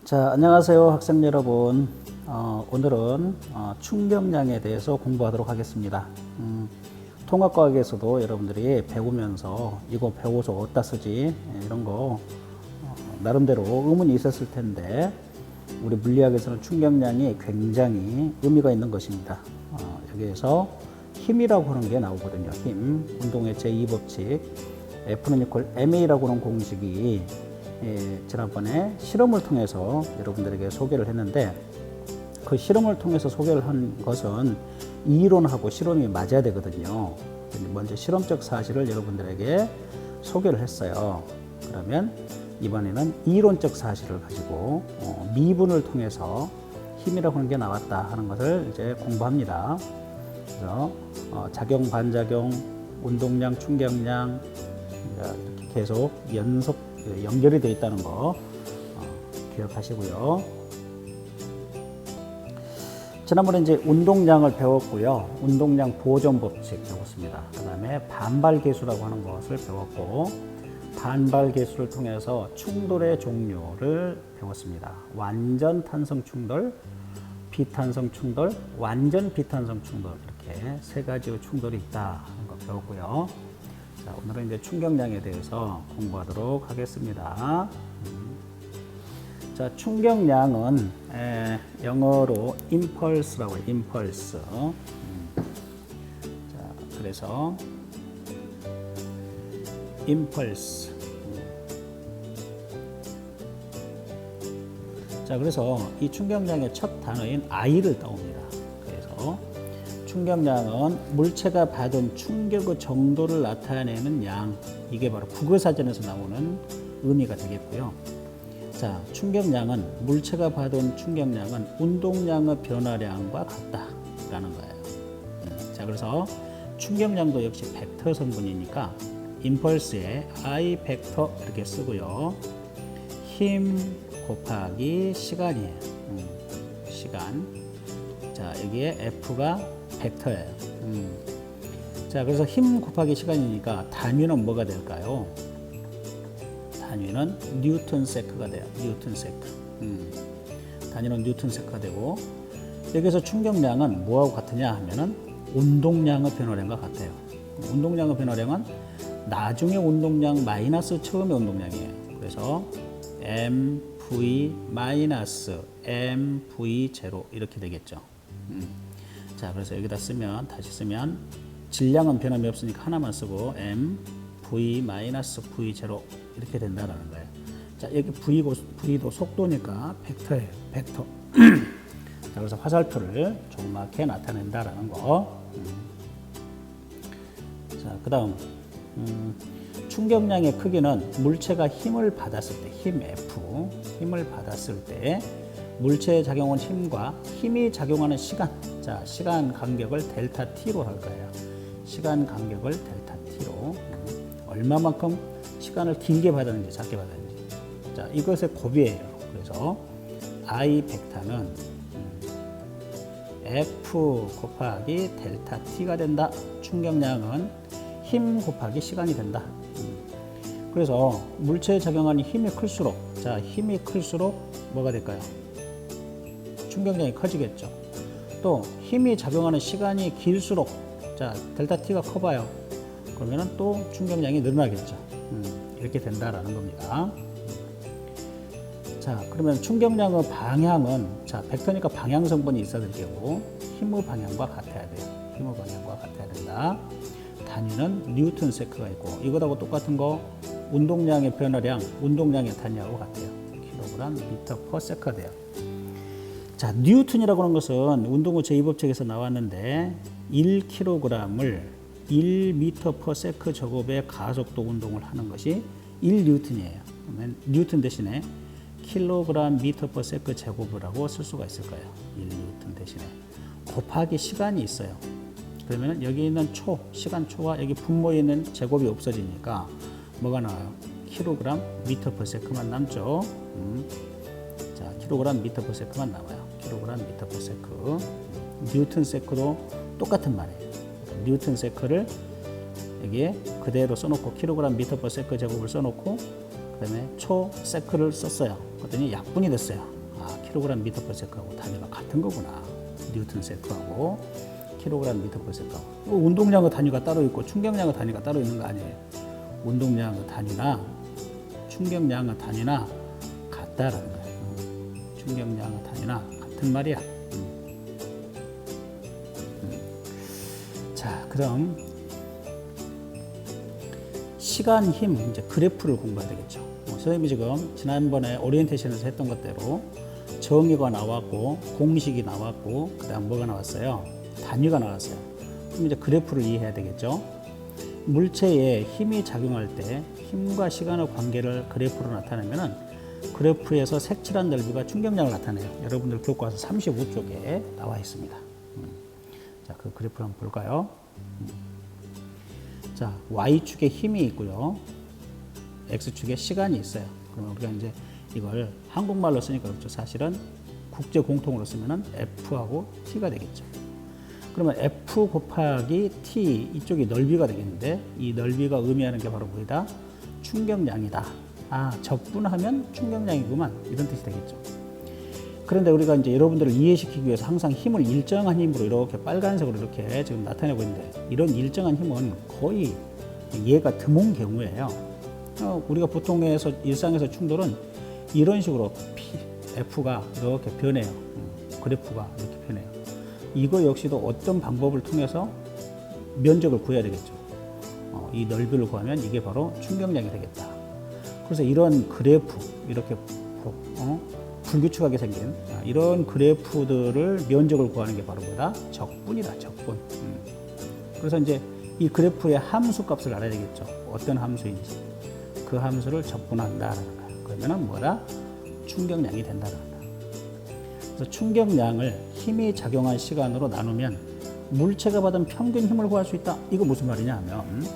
자, 안녕하세요 학생 여러분. 오늘은 충격량에 대해서 공부하도록 하겠습니다. 통합과학에서도 여러분들이 배우면서 이거 배워서 어디다 쓰지 이런 거 나름대로 의문이 있었을 텐데 우리 물리학에서는 충격량이 굉장히 의미가 있는 것입니다. 여기에서 힘이라고 하는 게 나오거든요. 힘, 운동의 제2법칙 F는 이퀄 ma라고 하는 공식이 지난번에 실험을 통해서 여러분들에게 소개를 했는데 그 실험을 통해서 소개를 한 것은 이론하고 실험이 맞아야 되거든요. 먼저 실험적 사실을 여러분들에게 소개를 했어요. 그러면 이번에는 이론적 사실을 가지고 미분을 통해서 힘이라고 하는 게 나왔다 하는 것을 이제 공부합니다. 그래서 작용, 반작용, 운동량, 충격량 이렇게 계속 연결이 되어 있다는 거 기억하시고요. 지난번에 이제 운동량을 배웠고요. 운동량 보존 법칙 배웠습니다. 그 다음에 반발 계수라고 하는 것을 배웠고 반발 계수를 통해서 충돌의 종류를 배웠습니다. 완전 탄성 충돌, 비탄성 충돌, 완전 비탄성 충돌 이렇게 세 가지의 충돌이 있다 하는 거 배웠고요. 자, 오늘은 이제 충격량에 대해서 공부하도록 하겠습니다. 자, 충격량은 영어로 impulse라고 해요. impulse. 자, 그래서 impulse. 자, 그래서 이 충격량의 첫 단어인 I를 따옵니다. 그래서 충격량은 물체가 받은 충격의 정도를 나타내는 양, 이게 바로 국어사전에서 나오는 의미가 되겠고요. 자, 충격량은 물체가 받은 충격량은 운동량의 변화량과 같다라는 거예요. 자, 그래서 충격량도 역시 벡터 성분이니까 임펄스에 I 벡터 이렇게 쓰고요. 힘 곱하기 시간이에요. 시간. 자, 여기에 F가 벡터예요. 자, 그래서 힘 곱하기 시간이니까 단위는 뭐가 될까요? 단위는 뉴턴 세크가 돼요. 뉴턴 세크. 단위는 뉴턴 세크가 되고 여기서 충격량은 뭐하고 같으냐 하면은 운동량의 변화량과 같아요. 운동량의 변화량은 나중에 운동량 마이너스 처음의 운동량이에요. 그래서 mv 마이너스 mv 제로 이렇게 되겠죠. 자, 그래서 여기다 쓰면 다시 쓰면 질량은 변함이 없으니까 하나만 쓰고 mv 마이너스 v 제로 이렇게 된다는 거예요. 자, 여기 v도 속도니까 벡터예요. 벡터. 자, 그래서 화살표를 조그맣게 나타낸다라는 거. 자, 그다음 충격량의 크기는 물체가 힘을 받았을 때, 힘 F, 힘을 받았을 때 물체에 작용한 힘과 힘이 작용하는 시간, 자, 시간 간격을 델타 T로 할 거예요. 시간 간격을 델타 T로 얼마만큼 시간을 길게 받았는지 작게 받았는지, 자, 이것의 곱이에요. 그래서 I 벡터는 F 곱하기 델타 T가 된다. 충격량은 힘 곱하기 시간이 된다. 그래서 물체에 작용하는 힘이 클수록, 자, 힘이 클수록 뭐가 될까요? 충격량이 커지겠죠. 또 힘이 작용하는 시간이 길수록, 자, 델타 T가 커봐요. 그러면은 또 충격량이 늘어나겠죠. 이렇게 된다라는 겁니다. 자, 그러면 충격량의 방향은, 자, 벡터니까 방향 성분이 있어야 될 테고 힘의 방향과 같아야 돼요. 힘의 방향과 같아야 된다. 단위는 뉴턴 세크가 있고 이거하고 똑같은 거 운동량의 변화량, 운동량의 단위하고 같아요. 킬로그램 미터 퍼 세크가 돼요. 자, 뉴턴이라고 하는 것은 운동의 제2법칙에서 나왔는데 1kg을 1m per 세크 제곱의 가속도 운동을 하는 것이 1뉴턴이에요. 그러면 뉴턴 대신에 킬로그램 미터 per 세크 제곱이라고 쓸 수가 있을 거예요. 1뉴턴 대신에 곱하기 시간이 있어요. 그러면 여기 있는 초, 시간 초와 여기 분모에 있는 제곱이 없어지니까 뭐가 나와요? 킬로그램 미터 per 세크만 남죠. 자, 킬로그램 미터 per 세크만 나와요. 킬로그램 미터 per 세크. 뉴턴 세크도 똑같은 말이에요. 뉴턴 세크를 여기에 그대로 써놓고 킬로그램 미터 per 세크 제곱을 써놓고 그다음에 초 세크를 썼어요. 그랬더니 약분이 됐어요. 킬로그램 미터 퍼 세컨하고 단위가 같은 거구나. 뉴턴 세컨하고 킬로그램 미터 퍼 세컨. 운동량의 단위가 따로 있고 충격량의 단위가 따로 있는 거 아니에요. 운동량의 단위나 충격량의 단위나 같다라는 거예요. 충격량의 단위나 같은 말이야. 자, 그럼 시간, 힘, 이제 그래프를 공부해야 되겠죠. 선생님이 지금 지난번에 오리엔테이션에서 했던 것대로 정의가 나왔고 공식이 나왔고 그다음 뭐가 나왔어요? 단위가 나왔어요. 그럼 이제 그래프를 이해해야 되겠죠. 물체에 힘이 작용할 때 힘과 시간의 관계를 그래프로 나타내면은 그래프에서 색칠한 넓이가 충격량을 나타내요. 여러분들 교과서 35쪽에 나와 있습니다. 자, 그 그래프를 한번 볼까요? 자, Y축에 힘이 있고요. X축에 시간이 있어요. 그러면 우리가 이제 이걸 한국말로 쓰니까 그렇죠. 사실은 국제 공통으로 쓰면은 F하고 T가 되겠죠. 그러면 F 곱하기 T 이쪽이 넓이가 되겠는데 이 넓이가 의미하는 게 바로 뭐이다? 충격량이다. 아, 적분하면 충격량이구만. 이런 뜻이 되겠죠. 그런데 우리가 이제 여러분들을 이해시키기 위해서 항상 힘을 일정한 힘으로 이렇게 빨간색으로 이렇게 지금 나타내고 있는데 이런 일정한 힘은 거의 얘가 드문 경우예요. 우리가 보통에서 일상에서 충돌은 이런 식으로 F가 이렇게 변해요. 그래프가 이렇게 변해요. 이거 역시도 어떤 방법을 통해서 면적을 구해야 되겠죠. 이 넓이를 구하면 이게 바로 충격량이 되겠다. 그래서 이런 그래프, 이렇게 불규칙하게 생긴 이런 그래프들을 면적을 구하는 게 바로 뭐다? 적분이다, 적분. 그래서 이제 이 그래프의 함수 값을 알아야 되겠죠. 어떤 함수인지. 그 함수를 적분한다라는 거야. 그러면은 뭐다? 충격량이 된다라는 거야. 그래서 충격량을 힘이 작용한 시간으로 나누면 물체가 받은 평균 힘을 구할 수 있다. 이거 무슨 말이냐 하면,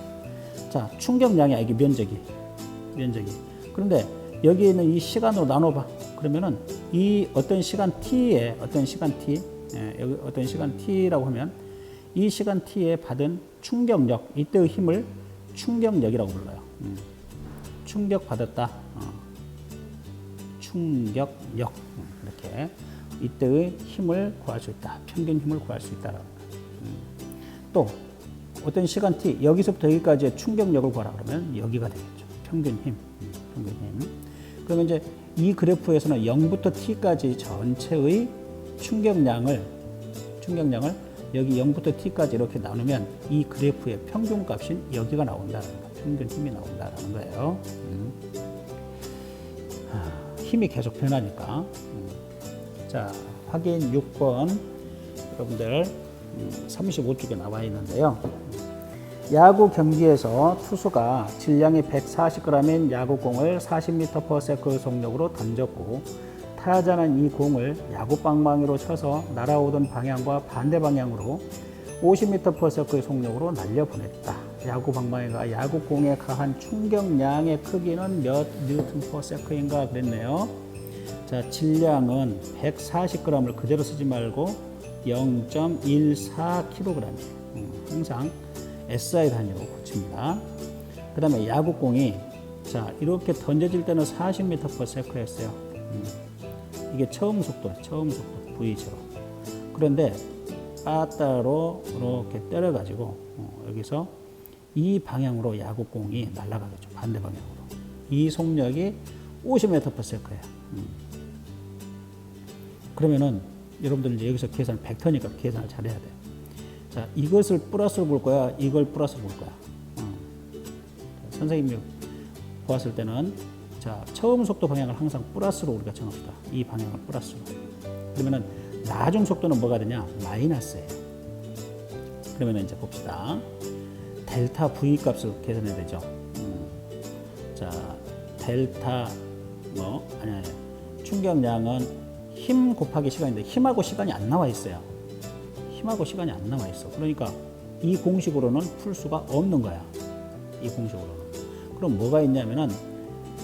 자, 충격량이야, 이게 면적이. 그런데 여기 있는 이 시간으로 나눠봐. 그러면은 이 어떤 시간 t에 어떤 시간 t, 여기 어떤 시간 t라고 하면 이 시간 t에 받은 충격력, 이때의 힘을 충격력이라고 불러요. 충격 받았다. 충격력. 이렇게 이때의 힘을 구할 수 있다. 평균 힘을 구할 수 있다라는 거예요. 또 어떤 시간 t, 여기서부터 여기까지의 충격력을 구하라 그러면 여기가 되겠죠. 평균 힘. 그러면 이제 이 그래프에서는 0부터 t까지 전체의 충격량을 여기 0부터 t까지 이렇게 나누면 이 그래프의 평균 값인 여기가 나온다는 거예요. 평균 힘이 나온다는 거예요. 힘이 계속 변하니까. 자, 확인 6번 여러분들 35쪽에 나와 있는데요. 야구 경기에서 투수가 질량이 140g인 야구공을 40m/s 속력으로 던졌고 타자는 이 공을 야구방망이로 쳐서 날아오던 방향과 반대 방향으로 50m/s의 속력으로 날려보냈다. 야구방망이가 야구공에 가한 충격량의 크기는 몇 뉴턴/s인가 그랬네요. 자, 질량은 140g을 그대로 쓰지 말고 0.14kg. 항상 SI 단위로 고칩니다. 그 다음에 야구공이 자 이렇게 던져질 때는 40m/s였어요. 이게 처음 속도 V0. 그런데 빠따로 이렇게 때려가지고 여기서 이 방향으로 야구공이 날아가겠죠. 반대 방향으로. 이 속력이 50m/s예요. 그러면은 여러분들 이제 여기서 계산 벡터니까 계산을 잘해야 돼요. 자, 이것을 플러스로 볼 거야, 이걸 플러스로 볼 거야. 선생님이 보았을 때는 자, 처음 속도 방향을 항상 플러스로 우리가 정합시다. 이 방향을 플러스로. 그러면은 나중 속도는 뭐가 되냐? 마이너스예요. 그러면 이제 봅시다. 델타 V 값을 계산해야 되죠. 자, 델타 아니 충격량은 힘 곱하기 시간인데 힘하고 시간이 안 나와 있어요. 힘하고 시간이 안 나와 있어. 그러니까 이 공식으로는 풀 수가 없는 거야. 이 공식으로는. 그럼 뭐가 있냐면은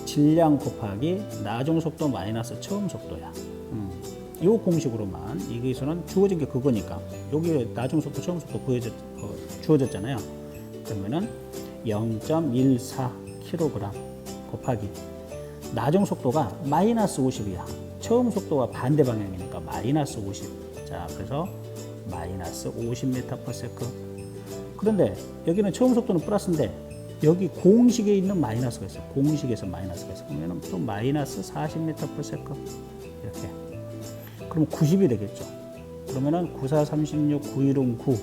질량 곱하기 나중 속도 마이너스 처음 속도야. 이 공식으로만 여기서는 주어진 게 그거니까 여기 나중 속도 처음 속도 주어졌잖아요. 그러면은 0.14kg 곱하기 나중 속도가 마이너스 50이야. 처음 속도와 반대 방향이니까 마이너스 50. 자, 그래서 마이너스 50m/s. 그런데 여기는 처음 속도는 플러스인데 여기 공식에 있는 마이너스가 있어요. 공식에서 마이너스가 있어요. 그러면 또 마이너스 40m/s 이렇게. 그럼 90이 되겠죠. 그러면은 9, 4, 36, 9, 1, 9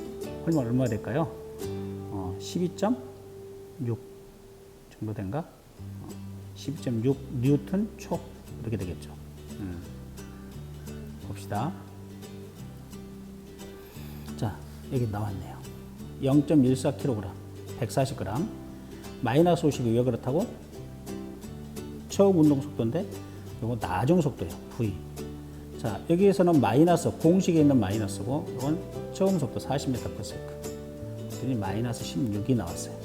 얼마 될까요? 12.6 정도 된가? 12.6 뉴턴 초 이렇게 되겠죠. 봅시다. 자, 여기 나왔네요. 0.14kg, 140g, 마이너스 50이 왜 그렇다고? 처음 운동 속도인데 이거 나중 속도예요. V. 자, 여기에서는 마이너스, 공식에 있는 마이너스고 이건 처음 속도 40m/s. 그랬더니 마이너스 16이 나왔어요.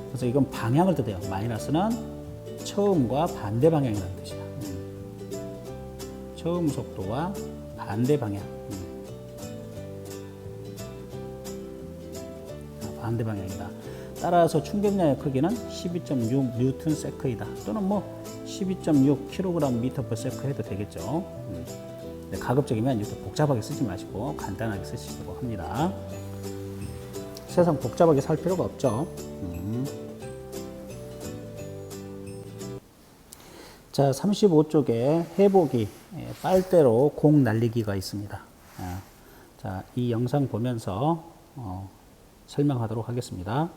그래서 이건 방향을 뜻해요. 마이너스는 처음과 반대 방향이라는 뜻이야. 처음 속도와 반대 방향. 반대 방향이다. 따라서 충격량의 크기는 12.6 뉴턴 세크이다. 또는 뭐 12.6 kg/m/s 해도 되겠죠. 가급적이면 이렇게 복잡하게 쓰지 마시고 간단하게 쓰시려고 합니다. 세상 복잡하게 살 필요가 없죠. 자, 35쪽에 해보기, 빨대로 공 날리기가 있습니다. 자, 이 영상 보면서 설명하도록 하겠습니다.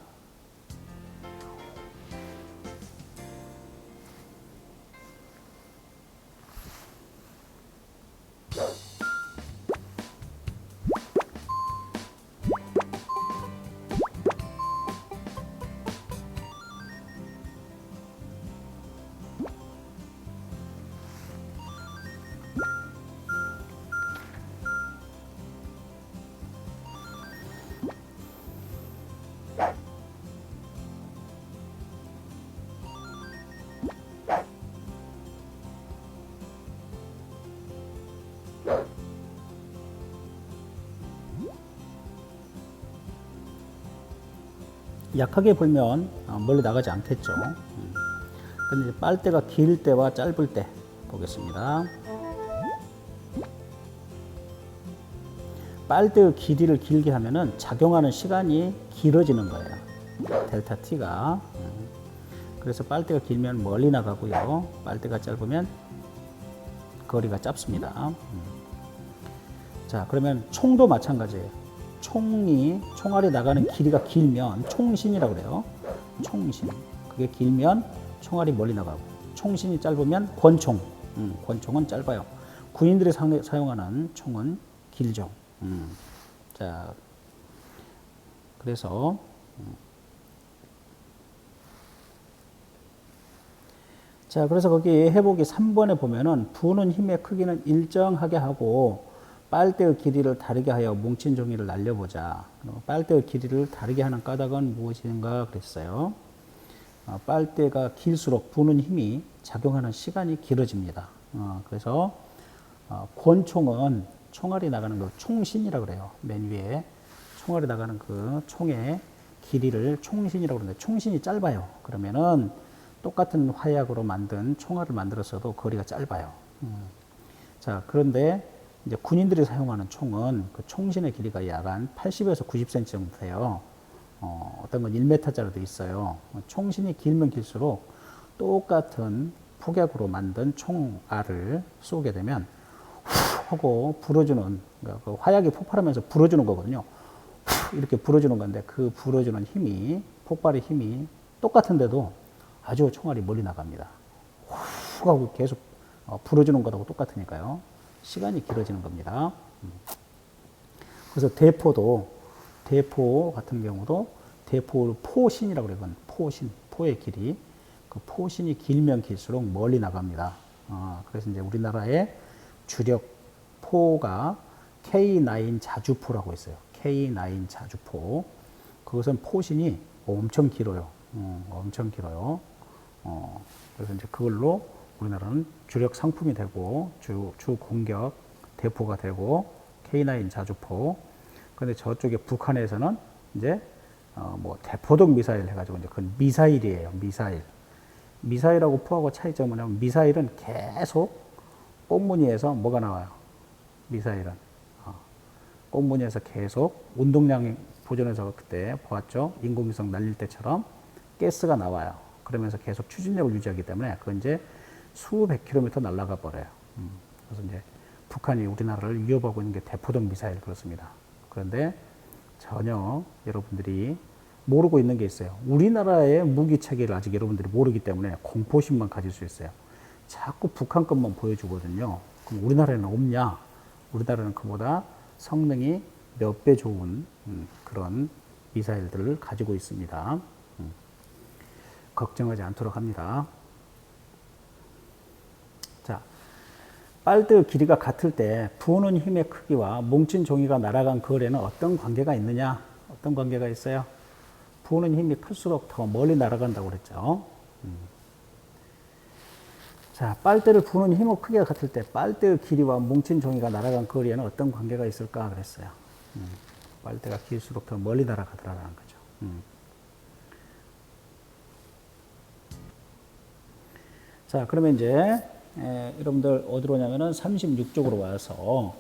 약하게 불면 멀리 나가지 않겠죠. 근데 빨대가 길 때와 짧을 때 보겠습니다. 빨대의 길이를 길게 하면은 작용하는 시간이 길어지는 거예요. 델타 T가. 그래서 빨대가 길면 멀리 나가고요. 빨대가 짧으면 거리가 짧습니다. 자, 그러면 총도 마찬가지예요. 총알이 나가는 길이가 길면 총신이라고 그래요. 총신. 그게 길면 총알이 멀리 나가고, 총신이 짧으면 권총. 권총은 짧아요. 군인들이 사용하는 총은 길죠. 자, 그래서 자, 그래서 거기 해보기 3번에 보면은 부는 힘의 크기는 일정하게 하고 빨대의 길이를 다르게 하여 뭉친 종이를 날려보자. 빨대의 길이를 다르게 하는 까닭은 무엇인가 그랬어요. 빨대가 길수록 부는 힘이 작용하는 시간이 길어집니다. 그래서 권총은 총알이 나가는 그 총신이라고 그래요. 맨 위에 총알이 나가는 그 총의 길이를 총신이라고 그러는데 총신이 짧아요. 그러면은 똑같은 화약으로 만든 총알을 만들었어도 거리가 짧아요. 자, 그런데 이제 군인들이 사용하는 총은 그 총신의 길이가 약 한 80에서 90cm 정도 돼요. 어떤 건 1m짜리도 있어요. 총신이 길면 길수록 똑같은 폭약으로 만든 총알을 쏘게 되면 후 하고 불어주는, 그러니까 그 화약이 폭발하면서 불어주는 거거든요. 후 이렇게 불어주는 건데 그 불어주는 힘이, 폭발의 힘이 똑같은데도 아주 총알이 멀리 나갑니다. 후 하고 계속 불어주는 것하고 똑같으니까요. 시간이 길어지는 겁니다. 그래서 대포 같은 경우도 대포 포신이라고 그래요. 그건 포신, 포의 길이. 그 포신이 길면 길수록 멀리 나갑니다. 그래서 이제 우리나라의 주력 포가 K9 자주포라고 있어요. K9 자주포. 그것은 포신이 엄청 길어요. 엄청 길어요. 그래서 이제 그걸로 우리나라는 주력 상품이 되고 주 공격 대포가 되고 K9 자주포. 그런데 저쪽에 북한에서는 이제 뭐 대포동 미사일 해가지고 이제 그건 미사일이에요. 미사일하고 포하고 차이점은 뭐냐면 미사일은 계속 꽁무니에서 뭐가 나와요? 미사일은. 꽁무니에서 계속 운동량 보존해서 그때 보았죠? 인공위성 날릴 때처럼 가스가 나와요. 그러면서 계속 추진력을 유지하기 때문에 그건 이제 수백 킬로미터 날아가 버려요. 그래서 이제 북한이 우리나라를 위협하고 있는 게 대포동 미사일 그렇습니다. 그런데 전혀 여러분들이 모르고 있는 게 있어요. 우리나라의 무기 체계를 아직 여러분들이 모르기 때문에 공포심만 가질 수 있어요. 자꾸 북한 것만 보여주거든요. 그럼 우리나라에는 없냐? 우리나라는 그보다 성능이 몇 배 좋은 그런 미사일들을 가지고 있습니다. 걱정하지 않도록 합니다. 자, 빨대 길이가 같을 때 부는 힘의 크기와 뭉친 종이가 날아간 거리에는 어떤 관계가 있느냐? 어떤 관계가 있어요? 부는 힘이 클수록 더 멀리 날아간다고 그랬죠. 자, 빨대를 부는 힘의 크기가 같을 때 빨대의 길이와 뭉친 종이가 날아간 거리에는 어떤 관계가 있을까 그랬어요. 빨대가 길수록 더 멀리 날아가더라는 거죠. 자, 그러면 이제 여러분들 어디로 오냐면은 36쪽으로 와서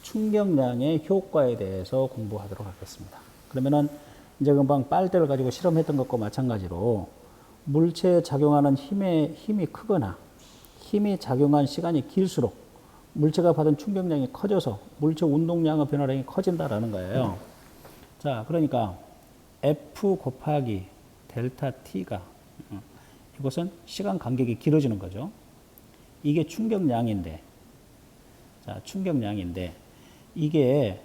충격량의 효과에 대해서 공부하도록 하겠습니다. 그러면은 이제 금방 빨대를 가지고 실험했던 것과 마찬가지로 물체에 작용하는 힘이 크거나 힘이 작용한 시간이 길수록 물체가 받은 충격량이 커져서 물체 운동량의 변화량이 커진다라는 거예요. 자, 그러니까 F 곱하기 델타 T가 이것은 시간 간격이 길어지는 거죠. 이게 충격량인데, 자, 충격량인데 이게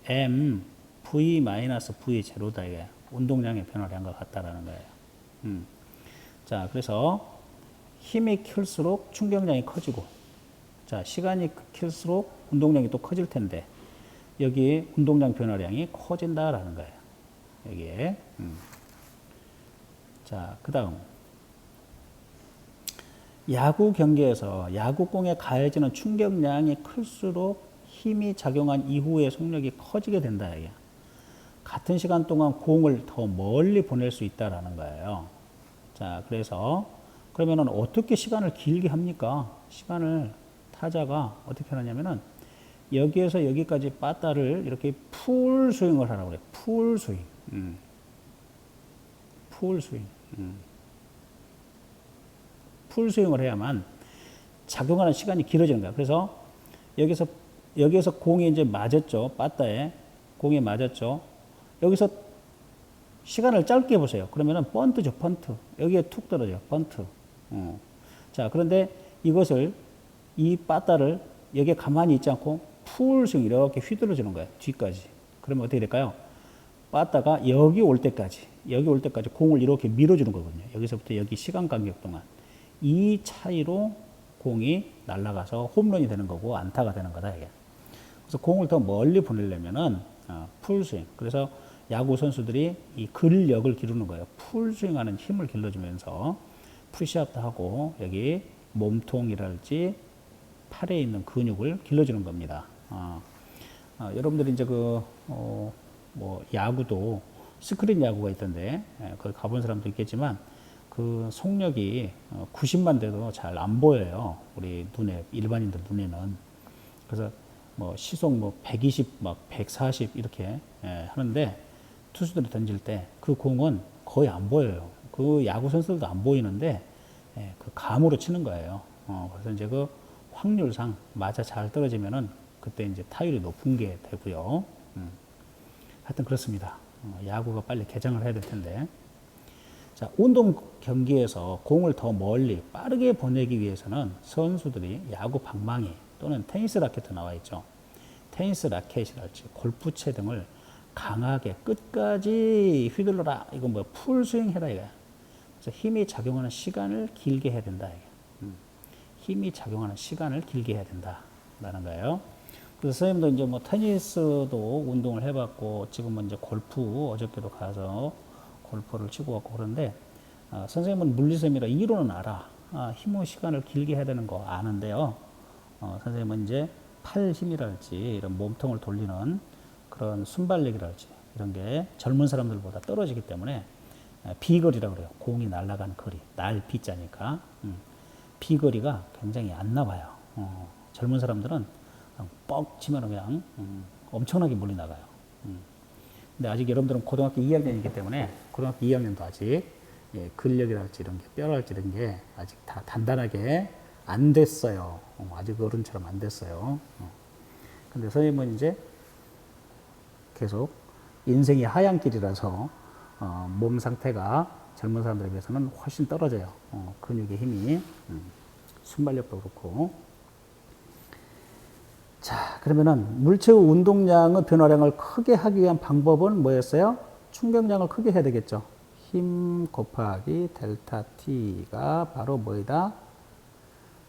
M V 마이너스 V 제로다 이게 운동량의 변화량과 같다라는 거예요. 자, 그래서 힘이 클수록 충격량이 커지고, 자, 시간이 클수록 운동량이 또 커질 텐데, 여기 운동량 변화량이 커진다라는 거예요. 여기에. 자, 그 다음. 야구 경기에서 야구공에 가해지는 충격량이 클수록 힘이 작용한 이후의 속력이 커지게 된다. 이게. 같은 시간 동안 공을 더 멀리 보낼 수 있다라는 거예요. 자, 그래서 그러면은 어떻게 시간을 길게 합니까? 시간을 타자가 어떻게 하냐면은 여기에서 여기까지 빠따를 이렇게 풀 스윙을 하라고 그래요. 풀 스윙. 풀 스윙. 풀 스윙을 해야만 작용하는 시간이 길어지는 거야. 그래서 여기에서 공이 이제 맞았죠. 빠따에 공이 맞았죠. 여기서 시간을 짧게 보세요. 그러면은 번트죠, 번트. 여기에 툭 떨어져요, 번트. 자, 그런데 이것을 이 빠따를 여기에 가만히 있지 않고 풀스윙 이렇게 휘둘러 주는 거예요. 뒤까지. 그러면 어떻게 될까요? 빠따가 여기 올 때까지 공을 이렇게 밀어주는 거거든요. 여기서부터 여기 시간 간격 동안. 이 차이로 공이 날아가서 홈런이 되는 거고 안타가 되는 거다 이게. 그래서 공을 더 멀리 보내려면은 풀스윙. 그래서 야구 선수들이 이 근력을 기르는 거예요. 풀스윙하는 힘을 길러주면서 푸시업도 하고 여기 몸통이랄지 팔에 있는 근육을 길러주는 겁니다. 여러분들이 이제 뭐 야구도 스크린 야구가 있던데 거기 가본 사람도 있겠지만 그 속력이 90만 돼도 잘 안 보여요. 우리 눈에 일반인들 눈에는. 그래서 뭐 시속 뭐 120, 막 140 이렇게 하는데 투수들이 던질 때 그 공은 거의 안 보여요. 그 야구 선수들도 안 보이는데 그 감으로 치는 거예요. 그래서 이제 그 확률상 맞아 잘 떨어지면은 그때 이제 타율이 높은 게 되고요. 하여튼 그렇습니다. 야구가 빨리 개장을 해야 될 텐데. 자, 운동 경기에서 공을 더 멀리 빠르게 보내기 위해서는 선수들이 야구 방망이 또는 테니스 라켓도 나와 있죠. 테니스 라켓이랄지 골프채 등을 강하게 끝까지 휘둘러라. 이건 뭐 풀스윙 해라 이거야. 그래서 힘이 작용하는 시간을 길게 해야 된다. 힘이 작용하는 시간을 길게 해야 된다라는 거예요. 그래서 선생님도 이제 뭐 테니스도 운동을 해봤고 지금은 이제 골프 어저께도 가서 골프를 치고 왔고 그런데 선생님은 물리쌤이라 이론은 알아. 힘의 시간을 길게 해야 되는 거 아는데요. 선생님은 이제 팔 힘이랄지 이런 몸통을 돌리는 그런 순발력이랄지 이런 게 젊은 사람들보다 떨어지기 때문에 비거리라고 그래요. 공이 날아가는 거리. 날 비자니까. 비거리가 굉장히 안 나와요. 젊은 사람들은 그냥 뻑 치면 그냥 엄청나게 멀리 나가요. 근데 아직 여러분들은 고등학교 2학년이기 때문에 고등학교 2학년도 아직 예, 근력이랄지 이런 게 뼈랄지 이런 게 아직 다 단단하게 안 됐어요. 아직 어른처럼 안 됐어요. 근데 선생님은 이제 계속 인생이 하얀길이라서 몸 상태가 젊은 사람들에 비해서는 훨씬 떨어져요. 근육의 힘이 순발력도 그렇고. 자, 그러면은 물체 후 운동량의 변화량을 크게 하기 위한 방법은 뭐였어요? 충격량을 크게 해야 되겠죠. 힘 곱하기 델타 T가 바로 뭐이다?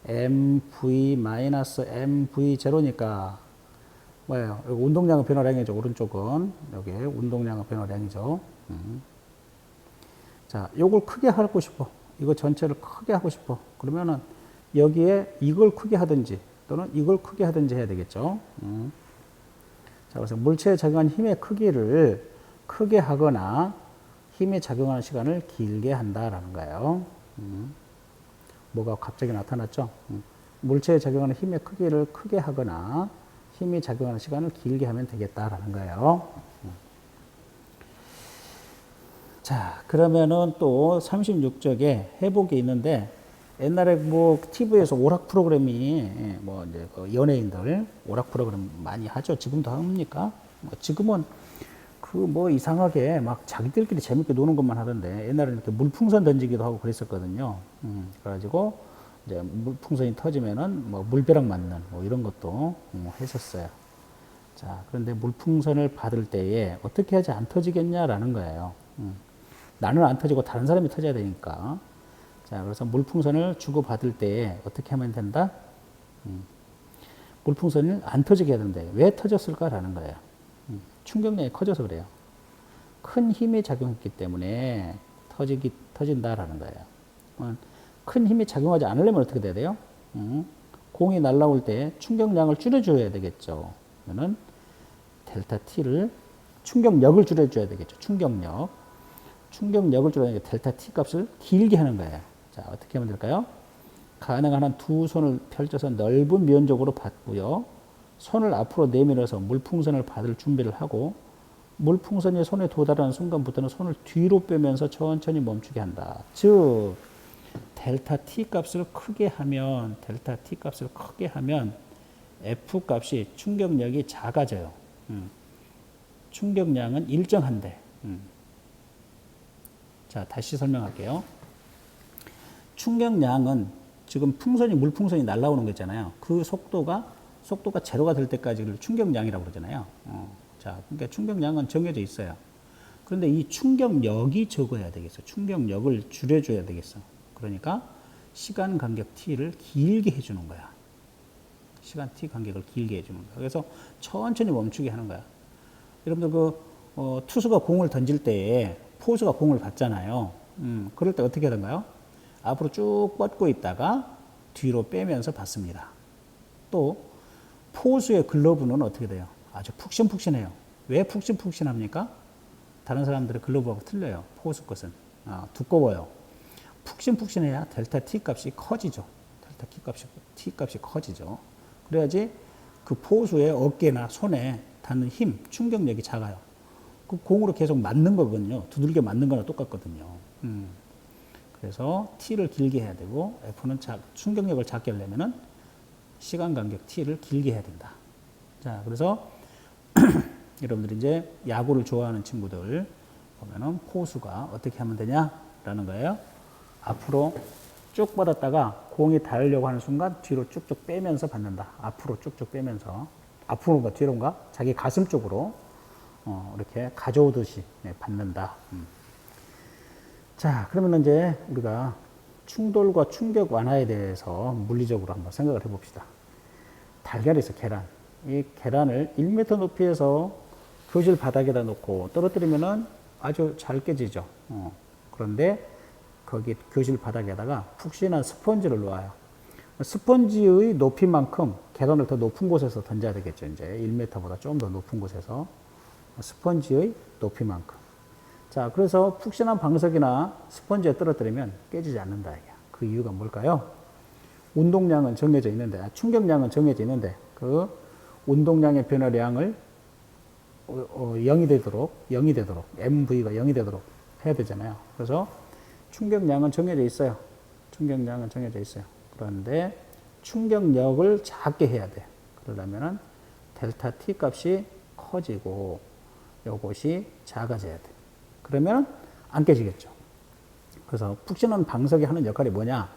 mv-mv0니까 뭐예요? 여기 운동량의 변화량이죠. 오른쪽은 여기 운동량의 변화량이죠. 자, 요걸 크게 하고 싶어. 이거 전체를 크게 하고 싶어. 그러면은 여기에 이걸 크게 하든지 또는 이걸 크게 하든지 해야 되겠죠. 자, 그래서 물체에 작용한 힘의 크기를 크게 하거나 힘이 작용하는 시간을 길게 한다라는 거예요. 뭐가 갑자기 나타났죠? 물체에 작용하는 힘의 크기를 크게 하거나 힘이 작용하는 시간을 길게 하면 되겠다라는 거예요. 자, 그러면은 또 36쪽에 회복이 있는데 옛날에 뭐 TV에서 오락 프로그램이 뭐 이제 그 연예인들 오락 프로그램 많이 하죠. 지금도 합니까? 뭐 지금은 그 뭐 이상하게 막 자기들끼리 재밌게 노는 것만 하던데 옛날에는 이렇게 물풍선 던지기도 하고 그랬었거든요. 그래가지고 이제 물풍선이 터지면은 뭐 물벼락 맞는 뭐 이런 것도 했었어요. 자, 그런데 물풍선을 받을 때에 어떻게 하지 안 터지겠냐라는 거예요. 나는 안 터지고 다른 사람이 터져야 되니까. 자, 그래서 물풍선을 주고 받을 때에 어떻게 하면 된다? 물풍선을 안 터지게 해야 되는데 왜 터졌을까라는 거예요. 충격량이 커져서 그래요. 큰 힘이 작용했기 때문에 터진다라는 거예요. 큰 힘이 작용하지 않으려면 어떻게 돼야 돼요? 공이 날아올 때 충격량을 줄여줘야 되겠죠. 그러면 델타 T를 충격력을 줄여줘야 되겠죠. 충격력을 줄여야 델타 T 값을 길게 하는 거예요. 자, 어떻게 하면 될까요? 가능한 한 두 손을 펼쳐서 넓은 면적으로 받고요. 손을 앞으로 내밀어서 물풍선을 받을 준비를 하고 물풍선이 손에 도달하는 순간부터는 손을 뒤로 빼면서 천천히 멈추게 한다. 즉 델타 T 값을 크게 하면 F 값이 충격력이 작아져요. 충격량은 일정한데. 자, 다시 설명할게요. 충격량은 지금 물풍선이 날아오는 거 있잖아요. 그 속도가 제로가 될 때까지를 충격량이라고 그러잖아요. 자, 그러니까 충격량은 정해져 있어요. 그런데 이 충격력이 적어야 되겠어. 충격력을 줄여줘야 되겠어. 그러니까 시간 간격 t를 길게 해주는 거야. 시간 t 간격을 길게 해주는 거야. 그래서 천천히 멈추게 하는 거야. 여러분들 투수가 공을 던질 때에 포수가 공을 받잖아요. 그럴 때 어떻게 하던가요? 앞으로 쭉 뻗고 있다가 뒤로 빼면서 받습니다. 또 포수의 글러브는 어떻게 돼요? 아주 푹신푹신해요. 왜 푹신푹신합니까? 다른 사람들의 글러브하고 틀려요. 포수 것은 두꺼워요. 푹신푹신해야 델타 T 값이 커지죠. 델타 T 값이 커지죠. 그래야지 그 포수의 어깨나 손에 닿는 힘, 충격력이 작아요. 그 공으로 계속 맞는 거거든요. 두들겨 맞는 거나 똑같거든요. 그래서 T를 길게 해야 되고 F는 충격력을 작게 하려면은 시간 간격 T를 길게 해야 된다. 자, 그래서 여러분들이 이제 야구를 좋아하는 친구들 보면은 포수가 어떻게 하면 되냐라는 거예요. 앞으로 쭉 뻗었다가 공이 닿으려고 하는 순간 뒤로 쭉쭉 빼면서 받는다. 앞으로 쭉쭉 빼면서 앞으로인가 뒤로인가 자기 가슴 쪽으로 이렇게 가져오듯이 받는다. 자, 그러면 이제 우리가 충돌과 충격 완화에 대해서 물리적으로 한번 생각을 해봅시다. 달걀이 있어, 계란. 이 계란을 1m 높이에서 교실 바닥에다 놓고 떨어뜨리면은 아주 잘 깨지죠. 그런데 거기 교실 바닥에다가 푹신한 스펀지를 놓아요. 스펀지의 높이만큼 계란을 더 높은 곳에서 던져야 되겠죠. 이제 1m보다 좀 더 높은 곳에서 스펀지의 높이만큼. 자, 그래서 푹신한 방석이나 스펀지에 떨어뜨리면 깨지지 않는다. 그 이유가 뭘까요? 운동량은 정해져 있는데, 충격량은 정해져 있는데, 그 운동량의 변화량을 0이 되도록, MV가 0이 되도록 해야 되잖아요. 그래서 충격량은 정해져 있어요. 충격량은 정해져 있어요. 그런데 충격력을 작게 해야 돼. 그러려면은 델타 T 값이 커지고 요것이 작아져야 돼. 그러면 안 깨지겠죠. 그래서 푹신한 방석이 하는 역할이 뭐냐?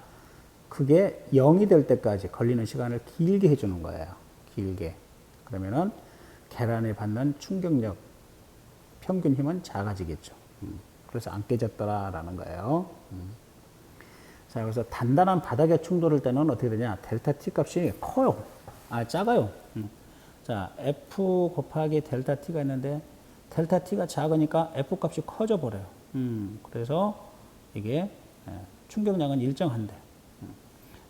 그게 0이 될 때까지 걸리는 시간을 길게 해주는 거예요. 길게. 그러면은 계란에 받는 충격력 평균 힘은 작아지겠죠. 그래서 안 깨졌더라라는 거예요. 자, 그래서 단단한 바닥에 충돌할 때는 어떻게 되냐? 델타 T 값이 커요. 작아요. 자, F 곱하기 델타 T가 있는데 델타 T가 작으니까 F 값이 커져 버려요. 그래서 이게 충격량은 일정한데.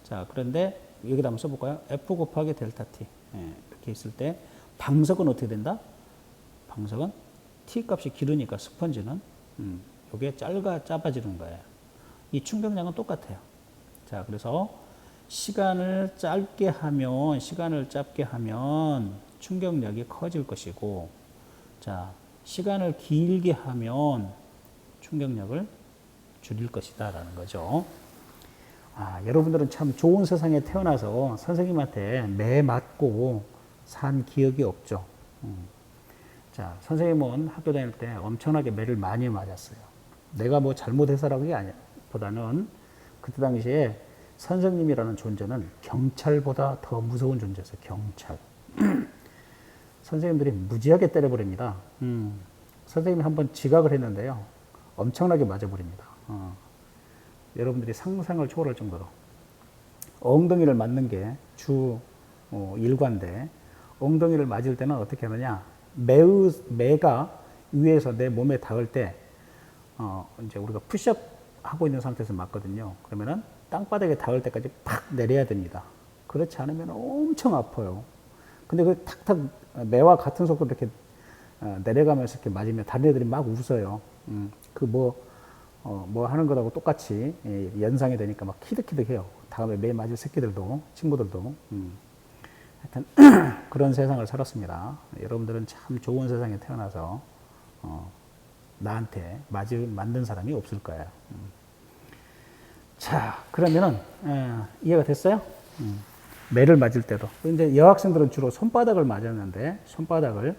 자, 그런데 여기다 한번 써볼까요? F 곱하기 델타 T. 이렇게 있을 때 방석은 어떻게 된다? 방석은 T 값이 길으니까 스펀지는 이게 짧아지는 거예요. 이 충격량은 똑같아요. 자, 그래서 시간을 짧게 하면 충격력이 커질 것이고, 자, 시간을 길게 하면 충격력을 줄일 것이다라는 거죠. 여러분들은 참 좋은 세상에 태어나서 선생님한테 매 맞고 산 기억이 없죠. 자, 선생님은 학교 다닐 때 엄청나게 매를 많이 맞았어요. 내가 뭐 잘못해서라는 게 아니야. 보다는 그때 당시에 선생님이라는 존재는 경찰보다 더 무서운 존재였어요. 경찰. 선생님들이 무지하게 때려버립니다. 선생님이 한번 지각을 했는데요. 엄청나게 맞아버립니다. 여러분들이 상상을 초월할 정도로. 엉덩이를 맞는 게 주 일과인데, 엉덩이를 맞을 때는 어떻게 하느냐. 매가 위에서 내 몸에 닿을 때, 이제 우리가 푸시업 하고 있는 상태에서 맞거든요. 그러면은 땅바닥에 닿을 때까지 팍 내려야 됩니다. 그렇지 않으면 엄청 아파요. 근데 그 탁탁 매와 같은 속도로 이렇게 내려가면서 이렇게 맞으면 다른 애들이 막 웃어요. 뭐 하는 거라고 똑같이 연상이 되니까 막 키득키득해요. 다음에 매 맞을 새끼들도, 친구들도. 하여튼 그런 세상을 살았습니다. 여러분들은 참 좋은 세상에 태어나서 나한테 만든 사람이 없을 거예요. 자, 그러면은 이해가 됐어요? 매를 맞을 때도. 이제 여학생들은 주로 손바닥을 맞았는데, 손바닥을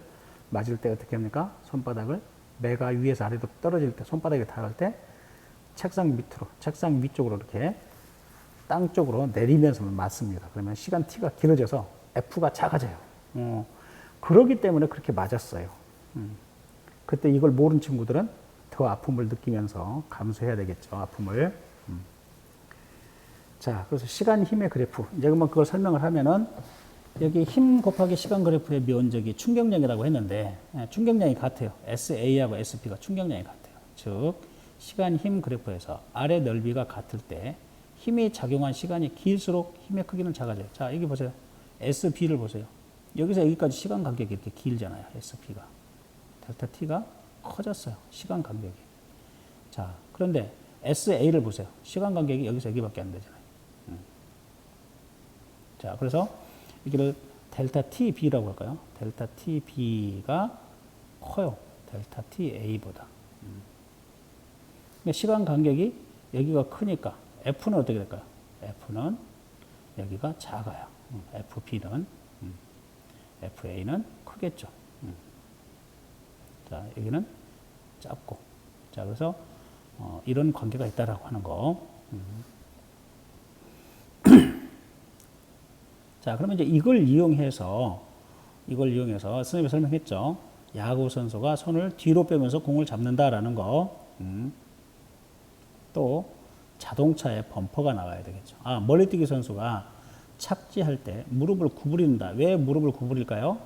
맞을 때 어떻게 합니까? 손바닥을 매가 위에서 아래로 떨어질 때, 손바닥에 닿을 때 책상 위쪽으로 이렇게 땅 쪽으로 내리면서 맞습니다. 그러면 시간 T가 길어져서 F가 작아져요. 그러기 때문에 그렇게 맞았어요. 그때 이걸 모르는 친구들은 더 아픔을 느끼면서 감수해야 되겠죠. 아픔을. 자, 그래서 시간 힘의 그래프. 이제 그걸 설명을 하면은 여기 힘 곱하기 시간 그래프의 면적이 충격량이라고 했는데, 충격량이 같아요. SA하고 SP가 충격량이 같아요. 즉, 시간 힘 그래프에서 아래 넓이가 같을 때 힘이 작용한 시간이 길수록 힘의 크기는 작아져요. 자, 여기 보세요. SP를 보세요. 여기서 여기까지 시간 간격이 이렇게 길잖아요. SP가. 델타 T가 커졌어요. 시간 간격이. 자, 그런데 SA를 보세요. 시간 간격이 여기서 여기밖에 안 되잖아요. 자, 그래서 여기를 델타 TB라고 할까요? 델타 TB가 커요. 델타 TA보다. 시간 간격이 여기가 크니까 F는 어떻게 될까요? F는 여기가 작아요. FB는 FA는 크겠죠. 자, 여기는 짧고. 자, 그래서 이런 관계가 있다라고 하는 거. 자, 그러면 이제 이걸 이용해서 선생님이 설명했죠. 야구 선수가 손을 뒤로 빼면서 공을 잡는다라는 거. 또 자동차에 범퍼가 나와야 되겠죠. 멀리뛰기 선수가 착지할 때 무릎을 구부린다. 왜 무릎을 구부릴까요?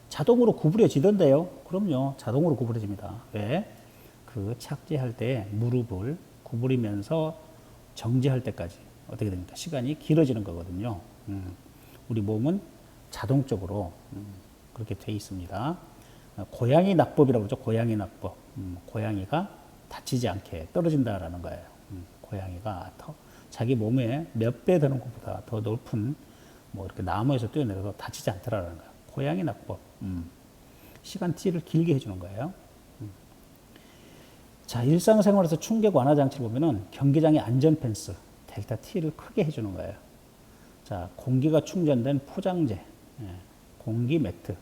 자동으로 구부려지던데요. 그럼요. 자동으로 구부려집니다. 왜? 그 착지할 때 무릎을 구부리면서 정지할 때까지 어떻게 됩니까? 시간이 길어지는 거거든요. 우리 몸은 자동적으로 그렇게 돼 있습니다. 고양이 낙법이라고 그러죠. 고양이 낙법. 고양이가 다치지 않게 떨어진다라는 거예요. 고양이가 자기 몸에 몇 배 되는 것보다 더 높은 뭐 이렇게 나무에서 뛰어내려도 다치지 않더라는 거예요. 고양이 낙법. 시간 T를 길게 해주는 거예요. 자, 일상생활에서 충격 완화 장치를 보면은 경기장의 안전 펜스 델타 T를 크게 해주는 거예요. 자, 공기가 충전된 포장재, 공기 매트.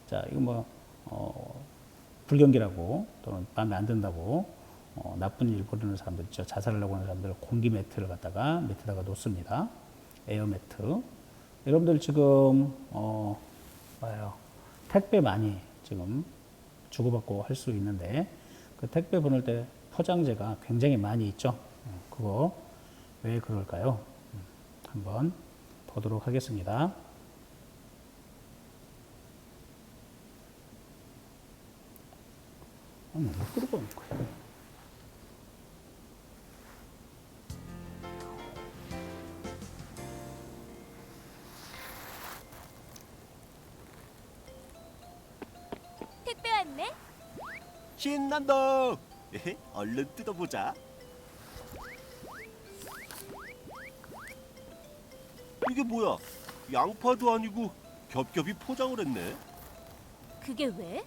자, 이거 뭐 불경기라고 또는 마음에 안 든다고 나쁜 일 벌이는 사람들 있죠. 자살하려고 하는 사람들 공기 매트를 갖다가 밑에다가 놓습니다. 에어 매트. 여러분들 지금 봐요. 택배 많이 지금 주고받고 할 수 있는데 그 택배 보낼 때 포장재가 굉장히 많이 있죠. 그거 왜 그럴까요? 한번 보도록 하겠습니다. 못 들어보는 거예요. 택배 왔네? 신난다. 얼른 뜯어보자. 이게 뭐야? 양파도 아니고 겹겹이 포장을 했네. 그게 왜?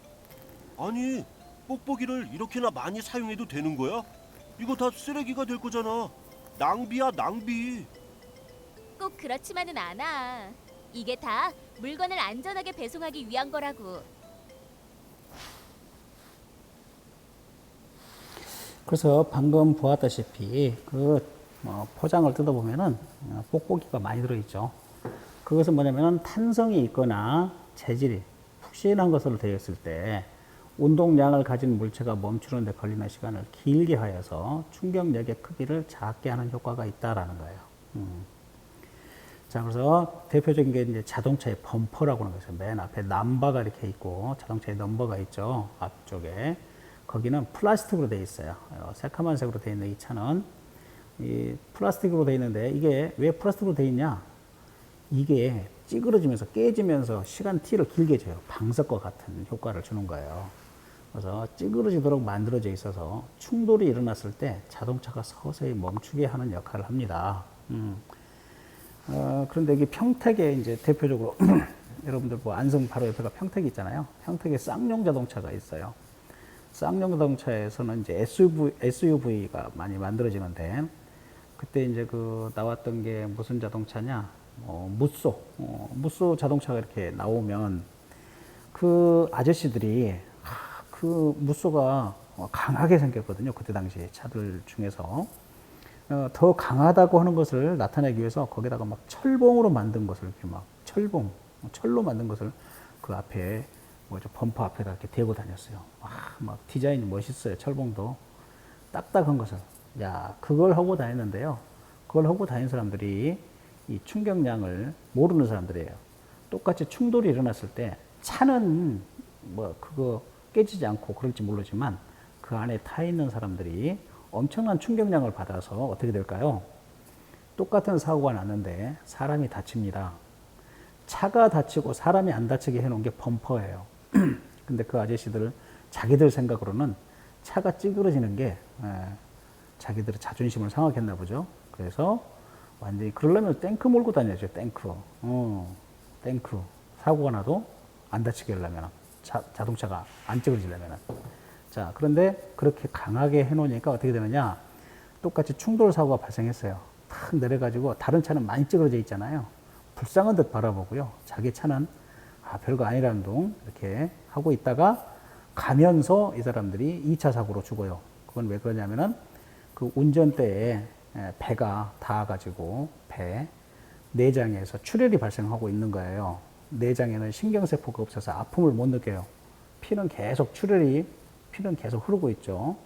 아니, 뽁뽁이를 이렇게나 많이 사용해도 되는 거야? 이거 다 쓰레기가 될 거잖아. 낭비야, 낭비. 꼭 그렇지만은 않아. 이게 다 물건을 안전하게 배송하기 위한 거라고. 그래서 방금 보았다시피 그 포장을 뜯어보면은 뽁뽁이가 많이 들어있죠. 그것은 뭐냐면은 탄성이 있거나 재질이 푹신한 것으로 되어 있을 때 운동량을 가진 물체가 멈추는 데 걸리는 시간을 길게 하여서 충격력의 크기를 작게 하는 효과가 있다라는 거예요. 자, 그래서 대표적인 게 이제 자동차의 범퍼라고 하는 것이죠. 맨 앞에 남바가 이렇게 있고 자동차의 넘버가 있죠. 앞쪽에. 거기는 플라스틱으로 되어 있어요. 새카만 색으로 되어 있는 이 차는 이 플라스틱으로 되어 있는데 이게 왜 플라스틱으로 되어 있냐? 이게 찌그러지면서 깨지면서 시간 T를 길게 줘요. 방석과 같은 효과를 주는 거예요. 그래서 찌그러지도록 만들어져 있어서 충돌이 일어났을 때 자동차가 서서히 멈추게 하는 역할을 합니다. 그런데 이게 평택에 이제 대표적으로 여러분들 뭐 안성 바로 옆에가 평택이 있잖아요. 평택에 쌍용 자동차가 있어요. 쌍용 자동차에서는 이제 SUV가 많이 만들어지는데 그때 이제 그 나왔던 게 무슨 자동차냐? 무쏘 자동차가 이렇게 나오면 그 아저씨들이 그 무쏘가 강하게 생겼거든요. 그때 당시 차들 중에서 더 강하다고 하는 것을 나타내기 위해서 거기다가 막 철봉으로 만든 것을 이렇게 막 철로 만든 것을 그 앞에 뭐죠 범퍼 앞에다 이렇게 대고 다녔어요. 막 디자인이 멋있어요. 철봉도 딱딱한 것을. 야, 그걸 하고 다녔는데요. 그걸 하고 다닌 사람들이 이 충격량을 모르는 사람들이에요. 똑같이 충돌이 일어났을 때 차는 뭐 그거 깨지지 않고 그럴지 모르지만 그 안에 타 있는 사람들이 엄청난 충격량을 받아서 어떻게 될까요? 똑같은 사고가 났는데 사람이 다칩니다. 차가 다치고 사람이 안 다치게 해놓은 게 범퍼예요. 근데 그 아저씨들 자기들 생각으로는 차가 찌그러지는 게 자기들의 자존심을 상하겠나 보죠. 그래서 완전히 그러려면 탱크 몰고 다녀야죠. 탱크. 탱크. 사고가 나도 안 다치게 하려면 자동차가 안 찌그러지려면. 자, 그런데 그렇게 강하게 해놓으니까 어떻게 되느냐? 똑같이 충돌 사고가 발생했어요. 탁 내려가지고 다른 차는 많이 찌그러져 있잖아요. 불쌍한 듯 바라보고요. 자기 차는 별거 아니라는 둥 이렇게 하고 있다가 가면서 이 사람들이 2차 사고로 죽어요. 그건 왜 그러냐면은 그 운전대에 배가 닿아가지고 배 내장에서 출혈이 발생하고 있는 거예요. 내장에는 신경세포가 없어서 아픔을 못 느껴요. 피는 계속 흐르고 있죠.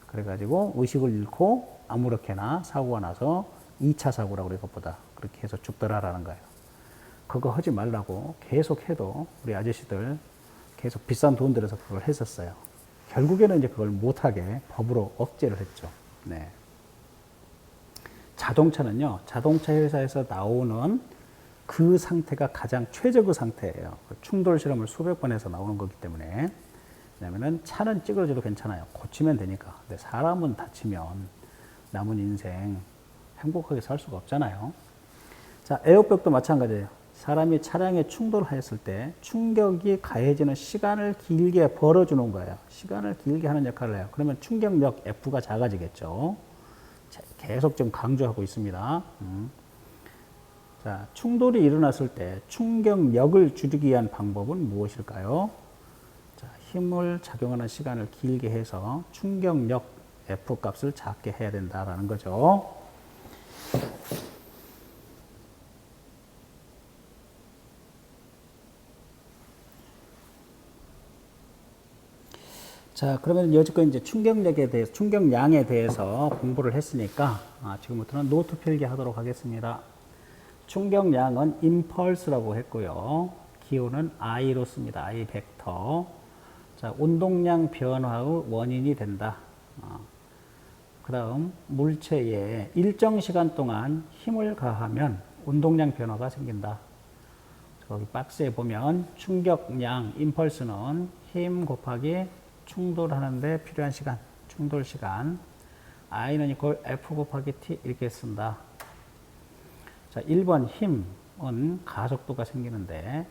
그래가지고 의식을 잃고 아무렇게나 사고가 나서 2차 사고라고 그래 것보다 그렇게 해서 죽더라라는 거예요. 그거 하지 말라고 계속 해도 우리 아저씨들 계속 비싼 돈 들여서 그걸 했었어요. 결국에는 이제 그걸 못하게 법으로 억제를 했죠. 네. 자동차는요, 자동차 회사에서 나오는 그 상태가 가장 최적의 상태예요. 충돌 실험을 수백 번 해서 나오는 거기 때문에. 왜냐면은 차는 찌그러져도 괜찮아요. 고치면 되니까. 근데 사람은 다치면 남은 인생 행복하게 살 수가 없잖아요. 자, 에어백도 마찬가지예요. 사람이 차량에 충돌하였을 때 충격이 가해지는 시간을 길게 벌어주는 거예요. 시간을 길게 하는 역할을 해요. 그러면 충격력 F가 작아지겠죠. 계속 좀 강조하고 있습니다. 자, 충돌이 일어났을 때 충격력을 줄이기 위한 방법은 무엇일까요? 자, 힘을 작용하는 시간을 길게 해서 충격력 F 값을 작게 해야 된다라는 거죠. 자, 그러면 여지껏 이제 충격력에 대해서, 충격량에 대해서 공부를 했으니까, 지금부터는 노트 필기하도록 하겠습니다. 충격량은 임펄스라고 했고요. 기호는 I로 씁니다. I 벡터. 자, 운동량 변화의 원인이 된다. 그 다음, 물체에 일정 시간 동안 힘을 가하면 운동량 변화가 생긴다. 거기 박스에 보면 충격량, 임펄스는 힘 곱하기 충돌하는데 필요한 시간, 충돌 시간. I는 이퀄 F 곱하기 T 이렇게 쓴다. 자, 1번 힘은 가속도가 생기는데,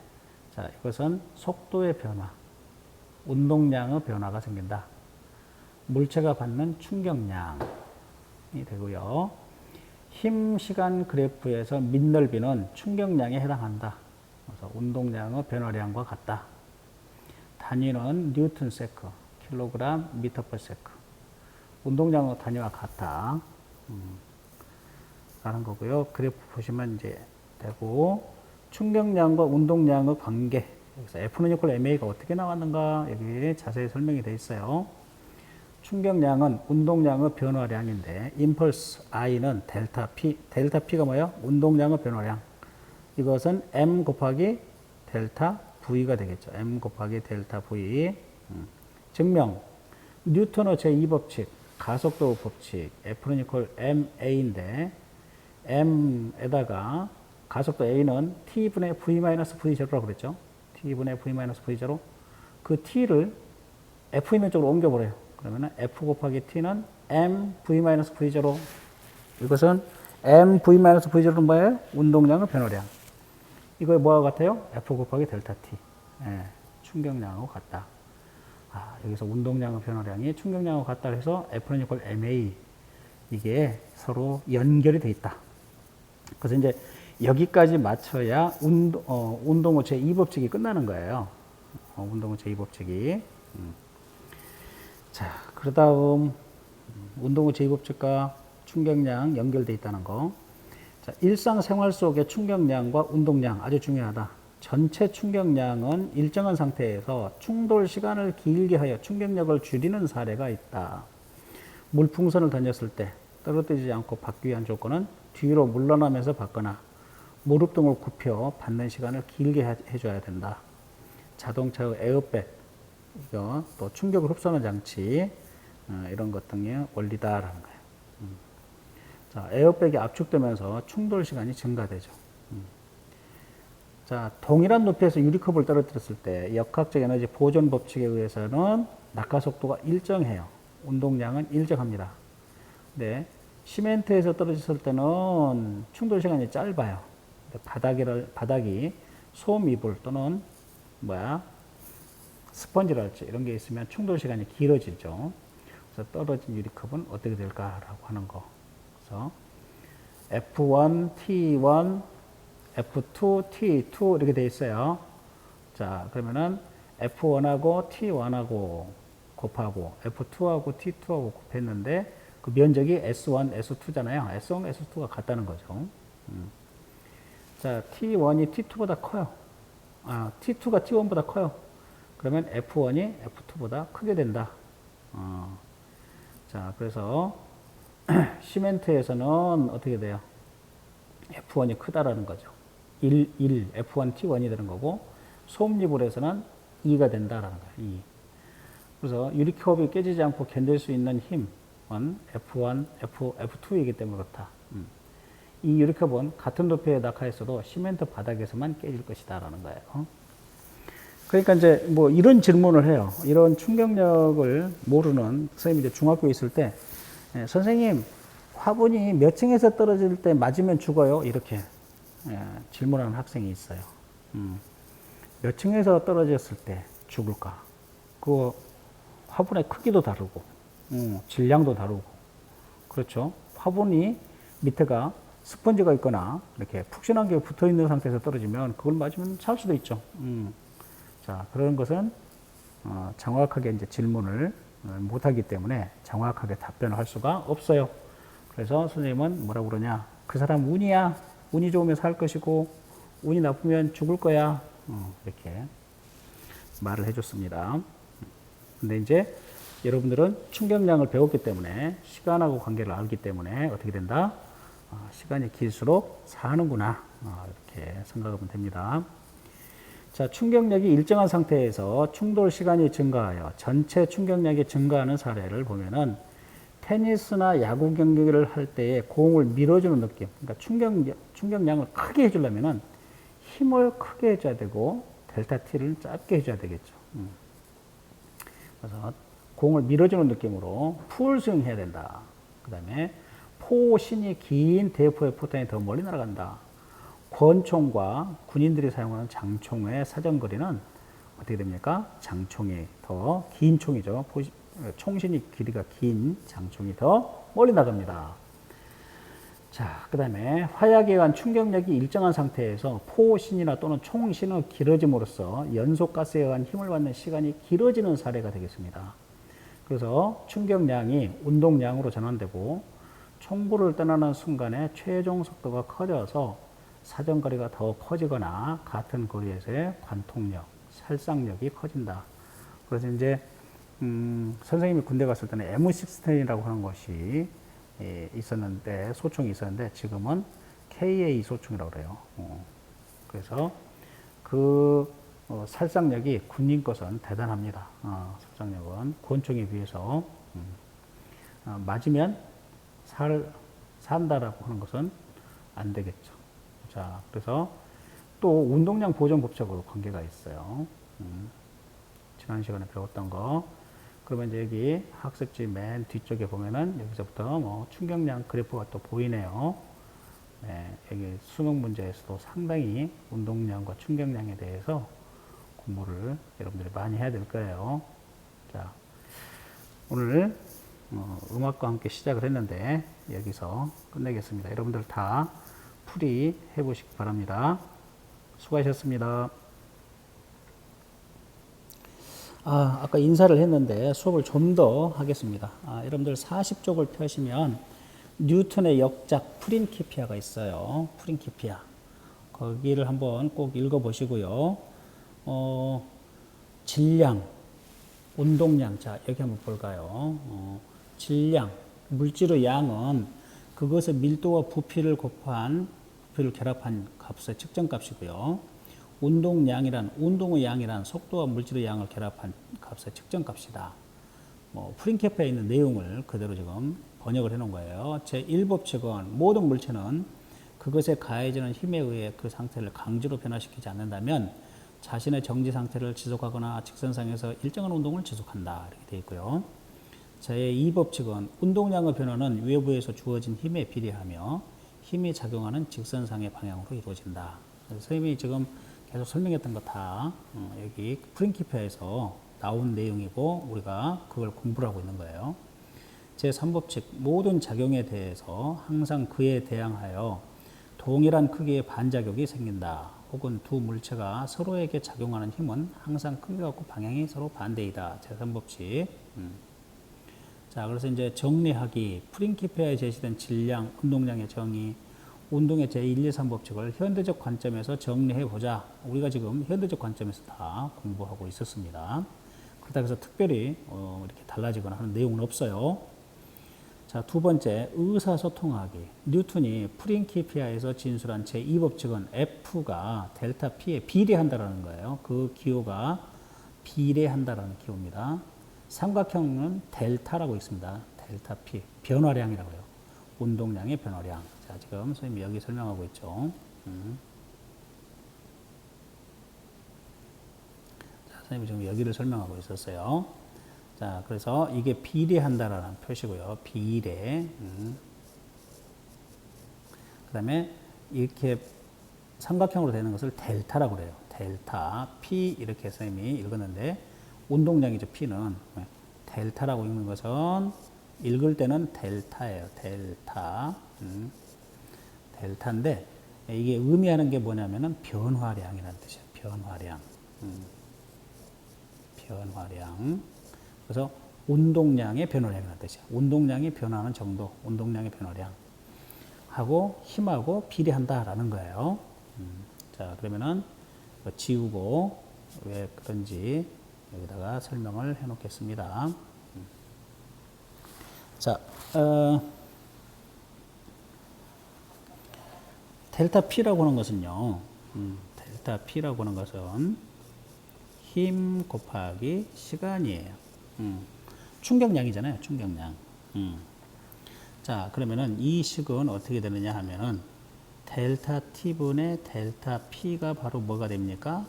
자, 이것은 속도의 변화, 운동량의 변화가 생긴다. 물체가 받는 충격량이 되고요. 힘 시간 그래프에서 밑넓이는 충격량에 해당한다. 그래서 운동량의 변화량과 같다. 단위는 뉴턴 세크, 킬로그램, 미터 퍼 세크. 운동량의 단위와 같다. 라는 거고요. 그래프 보시면 이제 되고, 충격량과 운동량의 관계. 여기서 F는 이퀄 MA가 어떻게 나왔는가 여기 자세히 설명이 되어 있어요. 충격량은 운동량의 변화량인데, 임펄스 I는 델타 P. 델타 P가 뭐예요? 운동량의 변화량. 이것은 M 곱하기 델타 V가 되겠죠. M 곱하기 델타 V. 증명. 뉴턴의 제2법칙, 가속도 법칙, F는 이퀄 MA인데, M에다가 가속도 A는 T분의 V-V0라고 그랬죠. T분의 V-V0. 그 T를 F 있는 쪽으로 옮겨버려요. 그러면 F 곱하기 T는 MV-V0. 이것은 MV-V0는 뭐예요? 운동량의 변화량. 이거 뭐와 같아요? F 곱하기 델타 T. 예, 충격량하고 같다. 여기서 운동량의 변화량이 충격량하고 같다 해서 F는 이퀄 MA. 이게 서로 연결이 돼 있다. 그래서 이제 여기까지 맞춰야 운동의 제2법칙이 끝나는 거예요. 운동의 제2법칙이. 자, 그 다음 운동의 제2법칙과 충격량 연결돼 있다는 거. 자, 일상생활 속의 충격량과 운동량 아주 중요하다. 전체 충격량은 일정한 상태에서 충돌 시간을 길게 하여 충격력을 줄이는 사례가 있다. 물풍선을 던졌을 때 떨어뜨리지 않고 받기 위한 조건은 뒤로 물러나면서 받거나 무릎 등을 굽혀 받는 시간을 길게 해줘야 된다. 자동차의 에어백, 이거 또 충격을 흡수하는 장치, 이런 것 등의 원리다라는 거예요. 자, 에어백이 압축되면서 충돌 시간이 증가되죠. 자, 동일한 높이에서 유리컵을 떨어뜨렸을 때 역학적 에너지 보존 법칙에 의해서는 낙하 속도가 일정해요. 운동량은 일정합니다. 근데 시멘트에서 떨어졌을 때는 충돌 시간이 짧아요. 바닥이 솜 이불 또는 스펀지랄지 이런 게 있으면 충돌 시간이 길어지죠. 그래서 떨어진 유리컵은 어떻게 될까라고 하는 거. 그래서 F1, T1, F2, T2 이렇게 되어 있어요. 자, 그러면은 F1하고 T1하고 곱하고 F2하고 T2하고 곱했는데 그 면적이 S1, S2잖아요. S1, S2가 같다는 거죠. 자, T1이 T2보다 커요. T2가 T1보다 커요. 그러면 F1이 F2보다 크게 된다. 자, 그래서 시멘트에서는 어떻게 돼요? F1이 크다라는 거죠. 1, F1, T1이 되는 거고, 솜이불에서는 2가 된다라는 거예요. 2. 그래서 유리컵이 깨지지 않고 견딜 수 있는 힘은 F1, F2이기 때문에 그렇다. 이 유리컵은 같은 높이에 낙하했어도 시멘트 바닥에서만 깨질 것이다라는 거예요. 그러니까 이제 뭐 이런 질문을 해요. 이런 충격력을 모르는 선생님이 이제 중학교에 있을 때, 선생님, 화분이 몇 층에서 떨어질 때 맞으면 죽어요? 이렇게 질문하는 학생이 있어요. 몇 층에서 떨어졌을 때 죽을까? 그 화분의 크기도 다르고, 질량도 다르고, 그렇죠? 화분이 밑에가 스펀지가 있거나 이렇게 푹신한 게 붙어 있는 상태에서 떨어지면 그걸 맞으면 살 수도 있죠. 자, 그런 것은 정확하게 이제 질문을 못하기 때문에 정확하게 답변을 할 수가 없어요. 그래서 선생님은 뭐라고 그러냐? 그 사람 운이야. 운이 좋으면 살 것이고 운이 나쁘면 죽을 거야. 이렇게 말을 해줬습니다. 근데 이제 여러분들은 충격량을 배웠기 때문에 시간하고 관계를 알기 때문에 어떻게 된다? 시간이 길수록 사는구나. 이렇게 생각하면 됩니다. 자, 충격력이 일정한 상태에서 충돌 시간이 증가하여 전체 충격력이 증가하는 사례를 보면은 테니스나 야구 경기를 할 때에 공을 밀어주는 느낌. 그러니까 충격량을 크게 해주려면은 힘을 크게 해줘야 되고 델타 T를 짧게 해줘야 되겠죠. 그래서 공을 밀어주는 느낌으로 풀스윙 해야 된다. 그 다음에 포신이 긴 대포의 포탄이 더 멀리 날아간다. 권총과 군인들이 사용하는 장총의 사정거리는 어떻게 됩니까? 장총이 더 긴 총이죠. 총신이 길이가 긴 장총이 더 멀리 나갑니다. 자, 그 다음에 화약에 의한 충격력이 일정한 상태에서 포신이나 또는 총신의 길어짐으로써 연소가스에 의한 힘을 받는 시간이 길어지는 사례가 되겠습니다. 그래서 충격량이 운동량으로 전환되고 총구를 떠나는 순간에 최종 속도가 커져서 사정거리가 더 커지거나 같은 거리에서의 관통력, 살상력이 커진다. 그래서 이제 선생님이 군대 갔을 때는 M16이라고 하는 것이 있었는데, 소총이 있었는데 지금은 KA 소총이라고 그래요. 그래서 그 살상력이 군인 것은 대단합니다. 살상력은 권총에 비해서 맞으면 산다라고 하는 것은 안 되겠죠. 자, 그래서 또 운동량 보존 법칙으로 관계가 있어요. 지난 시간에 배웠던 거. 그러면 이제 여기 학습지 맨 뒤쪽에 보면은 여기서부터 뭐 충격량 그래프가 또 보이네요. 네, 여기 수능 문제에서도 상당히 운동량과 충격량에 대해서 공부를 여러분들이 많이 해야 될 거예요. 자, 오늘 음악과 함께 시작을 했는데 여기서 끝내겠습니다. 여러분들 다 풀이 해보시기 바랍니다. 수고하셨습니다. 아까 인사를 했는데 수업을 좀 더 하겠습니다. 여러분들 40쪽을 펴시면 뉴턴의 역작 프린키피아가 있어요. 프린키피아. 거기를 한번 꼭 읽어보시고요. 질량, 운동량. 자, 여기 한번 볼까요? 질량, 물질의 양은 그것의 밀도와 부피를 결합한 값의 측정값이고요. 운동의 양이란 속도와 물질의 양을 결합한 값의 측정값이다. 프린키피아에 있는 내용을 그대로 지금 번역을 해 놓은 거예요. 제1법칙은 모든 물체는 그것에 가해지는 힘에 의해 그 상태를 강제로 변화시키지 않는다면 자신의 정지 상태를 지속하거나 직선상에서 일정한 운동을 지속한다. 이렇게 되어 있고요. 제2법칙은 운동량의 변화는 외부에서 주어진 힘에 비례하며 힘이 작용하는 직선상의 방향으로 이루어진다. 선생님이 지금 계속 설명했던 거 다 여기 프린키피아에서 나온 내용이고 우리가 그걸 공부를 하고 있는 거예요. 제3법칙, 모든 작용에 대해서 항상 그에 대항하여 동일한 크기의 반작용이 생긴다. 혹은 두 물체가 서로에게 작용하는 힘은 항상 크기가 같고 방향이 서로 반대이다. 제3법칙. 자, 그래서 이제 정리하기, 프린키피아에 제시된 질량, 운동량의 정의, 운동의 제1, 2, 3법칙을 현대적 관점에서 정리해 보자. 우리가 지금 현대적 관점에서 다 공부하고 있었습니다. 그렇다고 해서 특별히 이렇게 달라지거나 하는 내용은 없어요. 자, 두 번째, 의사소통하기. 뉴턴이 프린키피아에서 진술한 제2법칙은 F가 델타 P에 비례한다라는 거예요. 그 기호가 비례한다라는 기호입니다. 삼각형은 델타라고 있습니다. 델타 P, 변화량이라고 해요. 운동량의 변화량. 자, 지금 선생님이 여기 설명하고 있죠. 자, 선생님이 지금 여기를 설명하고 있었어요. 자, 그래서 이게 비례한다라는 표시고요. 비례. 그다음에 이렇게 삼각형으로 되는 것을 델타라고 그래요. 델타 P 이렇게 쌤이 읽었는데 운동량이죠. P는 델타라고 읽는 것은 읽을 때는 델타예요. 델타. 델타인데 이게 의미하는 게 뭐냐면은 변화량이라는 뜻이에요. 변화량. 변화량. 그래서 운동량의 변화량이라는 뜻이에요. 운동량이 변화하는 정도, 운동량의 변화량 하고 힘하고 비례한다라는 거예요. 자, 그러면은 지우고 왜 그런지 여기다가 설명을 해 놓겠습니다. 자, 델타 P라고 하는 것은요, 델타 P라고 하는 것은 힘 곱하기 시간이에요. 충격량이잖아요, 충격량. 자, 그러면은 이 식은 어떻게 되느냐 하면은 델타 T분의 델타 P가 바로 뭐가 됩니까?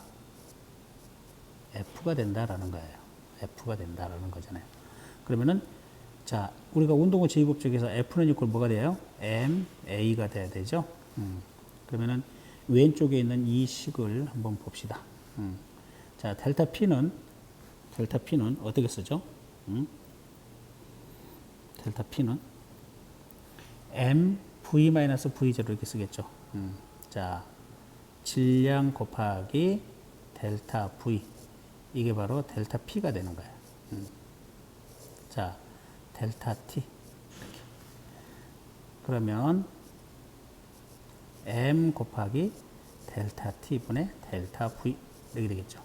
F가 된다라는 거예요. F가 된다라는 거잖아요. 그러면은 자, 우리가 운동의 제곱적에서 F는 이꼴 뭐가 돼요? MA가 돼야 되죠. 그러면은 왼쪽에 있는 이 식을 한번 봅시다. 자, 델타 P는 어떻게 쓰죠? 델타 P는 MV-V0 이렇게 쓰겠죠. 자, 질량 곱하기 델타 V 이게 바로 델타 P가 되는 거예요. 자, 델타 T 이렇게. 그러면 M 곱하기 델타 T분의 델타 V 이렇게 되겠죠.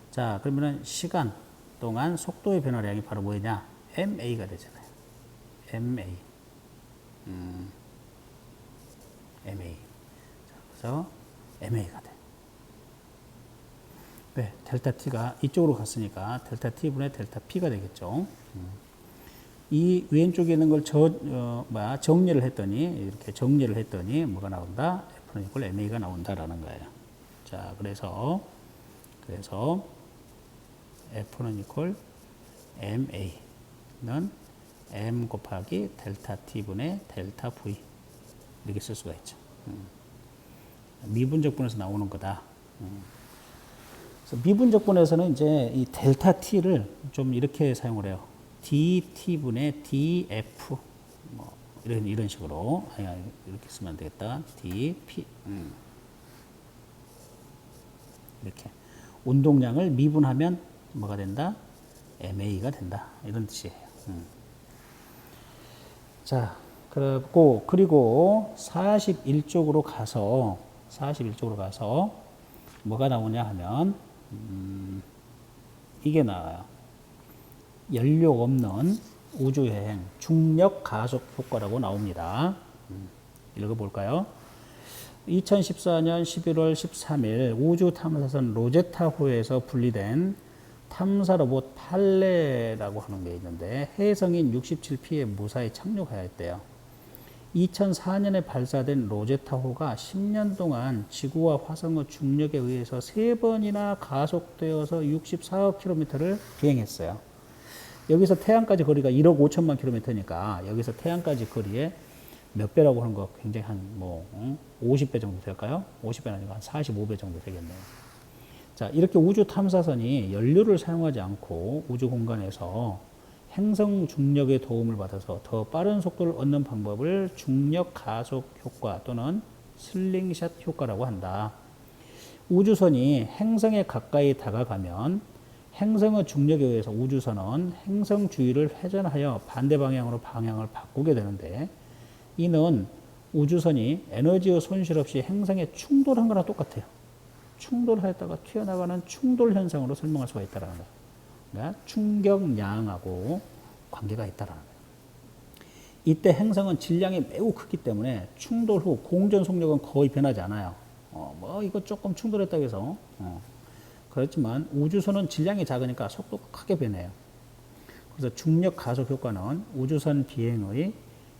자, 그러면은 시간 동안 속도의 변화량이 바로 뭐냐? MA가 되잖아요. MA. MA. 자, 그래서 MA가 돼. 네, 델타 T가 이쪽으로 갔으니까 델타 T분의 델타 P가 되겠죠. 이 왼쪽에 있는 걸 정리를 했더니 이렇게 정리를 했더니 뭐가 나온다? F는 이꼴 MA가 나온다라는 거예요. 자, 그래서 F는 이꼴 MA는 M 곱하기 델타 T분의 델타 V 이렇게 쓸 수가 있죠. 미분적분에서 나오는 거다. 그래서 미분적분에서는 이제 이 델타 T를 좀 이렇게 사용을 해요. DT분의 DF 뭐 이런 식으로 이렇게 쓰면 안 되겠다. DP 이렇게 운동량을 미분하면 뭐가 된다? MA가 된다. 이런 뜻이에요. 자, 그리고 41쪽으로 가서 뭐가 나오냐 하면 이게 나와요. 연료 없는 우주여행 중력 가속 효과라고 나옵니다. 읽어볼까요? 2014년 11월 13일 우주 탐사선 로제타호에서 분리된 탐사 로봇 팔레라고 하는 게 있는데 해성인 67P에 무사히 착륙하였대요. 2004년에 발사된 로제타호가 10년 동안 지구와 화성의 중력에 의해서 3번이나 가속되어서 64억 킬로미터를 비행했어요. 여기서 태양까지 거리가 1억 5천만 킬로미터니까 여기서 태양까지 거리에 몇 배라고 하는 거 굉장히 한 50배 정도 될까요? 50배는 아니고 한 45배 정도 되겠네요. 자, 이렇게 우주 탐사선이 연료를 사용하지 않고 우주 공간에서 행성 중력의 도움을 받아서 더 빠른 속도를 얻는 방법을 중력 가속 효과 또는 슬링샷 효과라고 한다. 우주선이 행성에 가까이 다가가면 행성의 중력에 의해서 우주선은 행성 주위를 회전하여 반대 방향으로 방향을 바꾸게 되는데 이는 우주선이 에너지의 손실 없이 행성에 충돌한 거나 똑같아요. 충돌하였다가 튀어나가는 충돌 현상으로 설명할 수가 있다는 거예요. 그러니까 충격량하고 관계가 있다는 거예요. 이때 행성은 질량이 매우 크기 때문에 충돌 후 공전 속력은 거의 변하지 않아요. 이거 조금 충돌했다고 해서 그렇지만 우주선은 질량이 작으니까 속도가 크게 변해요. 그래서 중력 가속 효과는 우주선 비행의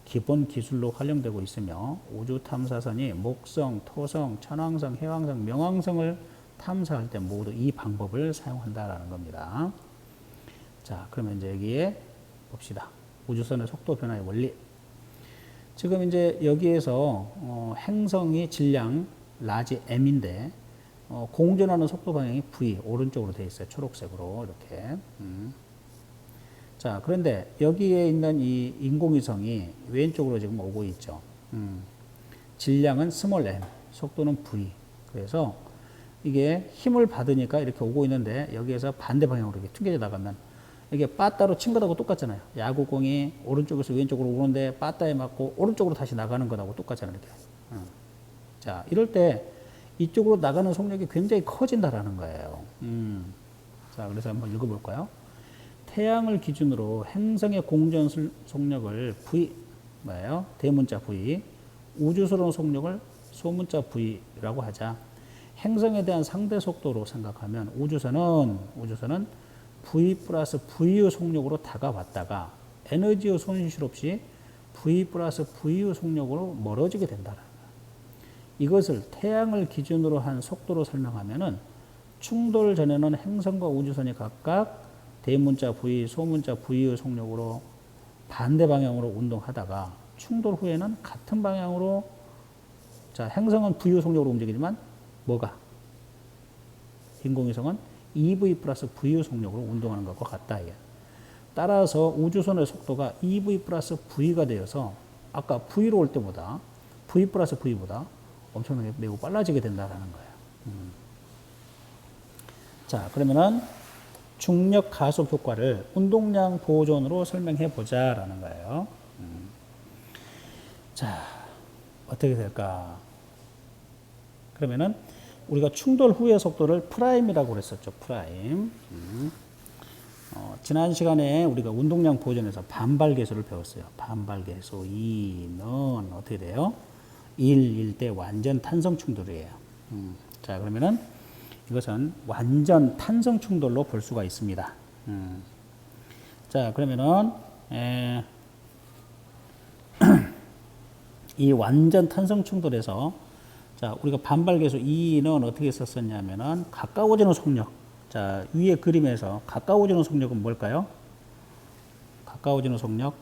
기본 기술로 활용되고 있으며 우주 탐사선이 목성, 토성, 천왕성, 해왕성, 명왕성을 탐사할 때 모두 이 방법을 사용한다라는 겁니다. 자, 그러면 이제 여기에 봅시다. 우주선의 속도 변화의 원리. 지금 이제 여기에서 행성이 질량 라지 m인데 공전하는 속도 방향이 v 오른쪽으로 되어 있어요. 초록색으로 이렇게. 자, 그런데 여기에 있는 이 인공위성이 왼쪽으로 지금 오고 있죠. 질량은 스몰 m, 속도는 v. 그래서 이게 힘을 받으니까 이렇게 오고 있는데 여기에서 반대 방향으로 이렇게 튕겨져 나가면 이게 빠따로 친 것하고 똑같잖아요. 야구공이 오른쪽에서 왼쪽으로 오는데 빠따에 맞고 오른쪽으로 다시 나가는 것하고 똑같잖아요. 이렇게. 자, 이럴 때 이쪽으로 나가는 속력이 굉장히 커진다라는 거예요. 자, 그래서 한번 읽어볼까요? 태양을 기준으로 행성의 공전 속력을 V, 뭐예요? 대문자 V, 우주선의 속력을 소문자 V라고 하자. 행성에 대한 상대 속도로 생각하면 우주선은 V 플러스 V의 속력으로 다가왔다가 에너지의 손실 없이 V 플러스 V의 속력으로 멀어지게 된다는 거예요. 이것을 태양을 기준으로 한 속도로 설명하면은 충돌 전에는 행성과 우주선이 각각 대문자 V, 소문자 V의 속력으로 반대 방향으로 운동하다가 충돌 후에는 같은 방향으로 자, 행성은 V의 속력으로 움직이지만 뭐가? 인공위성은 EV 플러스 V의 속력으로 운동하는 것과 같다. 이게. 따라서 우주선의 속도가 EV 플러스 V가 되어서 아까 V로 올 때보다 V 플러스 V보다 엄청나게 매우 빨라지게 된다는 거예요. 자, 그러면은 중력 가속 효과를 운동량 보존으로 설명해 보자라는 거예요. 자, 어떻게 될까? 그러면은 우리가 충돌 후의 속도를 프라임이라고 그랬었죠. 프라임. 지난 시간에 우리가 운동량 보존에서 반발계수를 배웠어요. 반발계수 2는 어떻게 돼요? 1일 때 완전 탄성 충돌이에요. 자, 그러면은 이것은 완전 탄성 충돌로 볼 수가 있습니다. 자, 그러면은 이 완전 탄성 충돌에서 자, 우리가 반발계수 2는 어떻게 썼었냐면은 가까워지는 속력. 자, 위에 그림에서 가까워지는 속력은 뭘까요? 가까워지는 속력.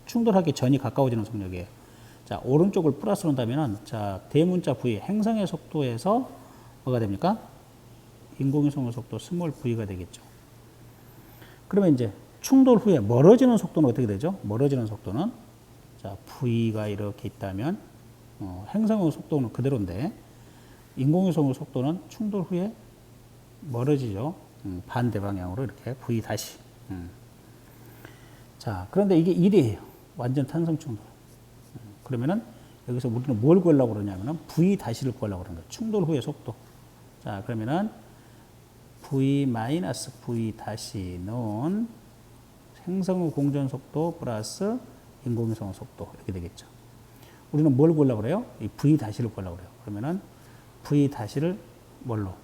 충돌하기 전이 가까워지는 속력이에요. 자, 오른쪽을 플러스로 한다면은 자, 대문자 V 행성의 속도에서 뭐가 됩니까? 인공위성의 속도 스몰 v가 되겠죠. 그러면 이제 충돌 후에 멀어지는 속도는 어떻게 되죠? 멀어지는 속도는 자, v가 이렇게 있다면 행성의 속도는 그대로인데 인공위성의 속도는 충돌 후에 멀어지죠. 반대 방향으로 이렇게 v 다시. 자, 그런데 이게 1이에요. 완전 탄성 충돌. 그러면은 여기서 우리는 뭘 구하려고 그러냐면은 v 다시를 구하려고 그러는 거예요. 충돌 후의 속도. 자, 그러면은 v 마이너스 v 다시는 행성의 공전 속도 플러스 인공위성의 속도 이렇게 되겠죠. 우리는 뭘 구하려고 그래요? 이 v 다시를 구하려고 그래요. 그러면은 v 다시를 뭘로?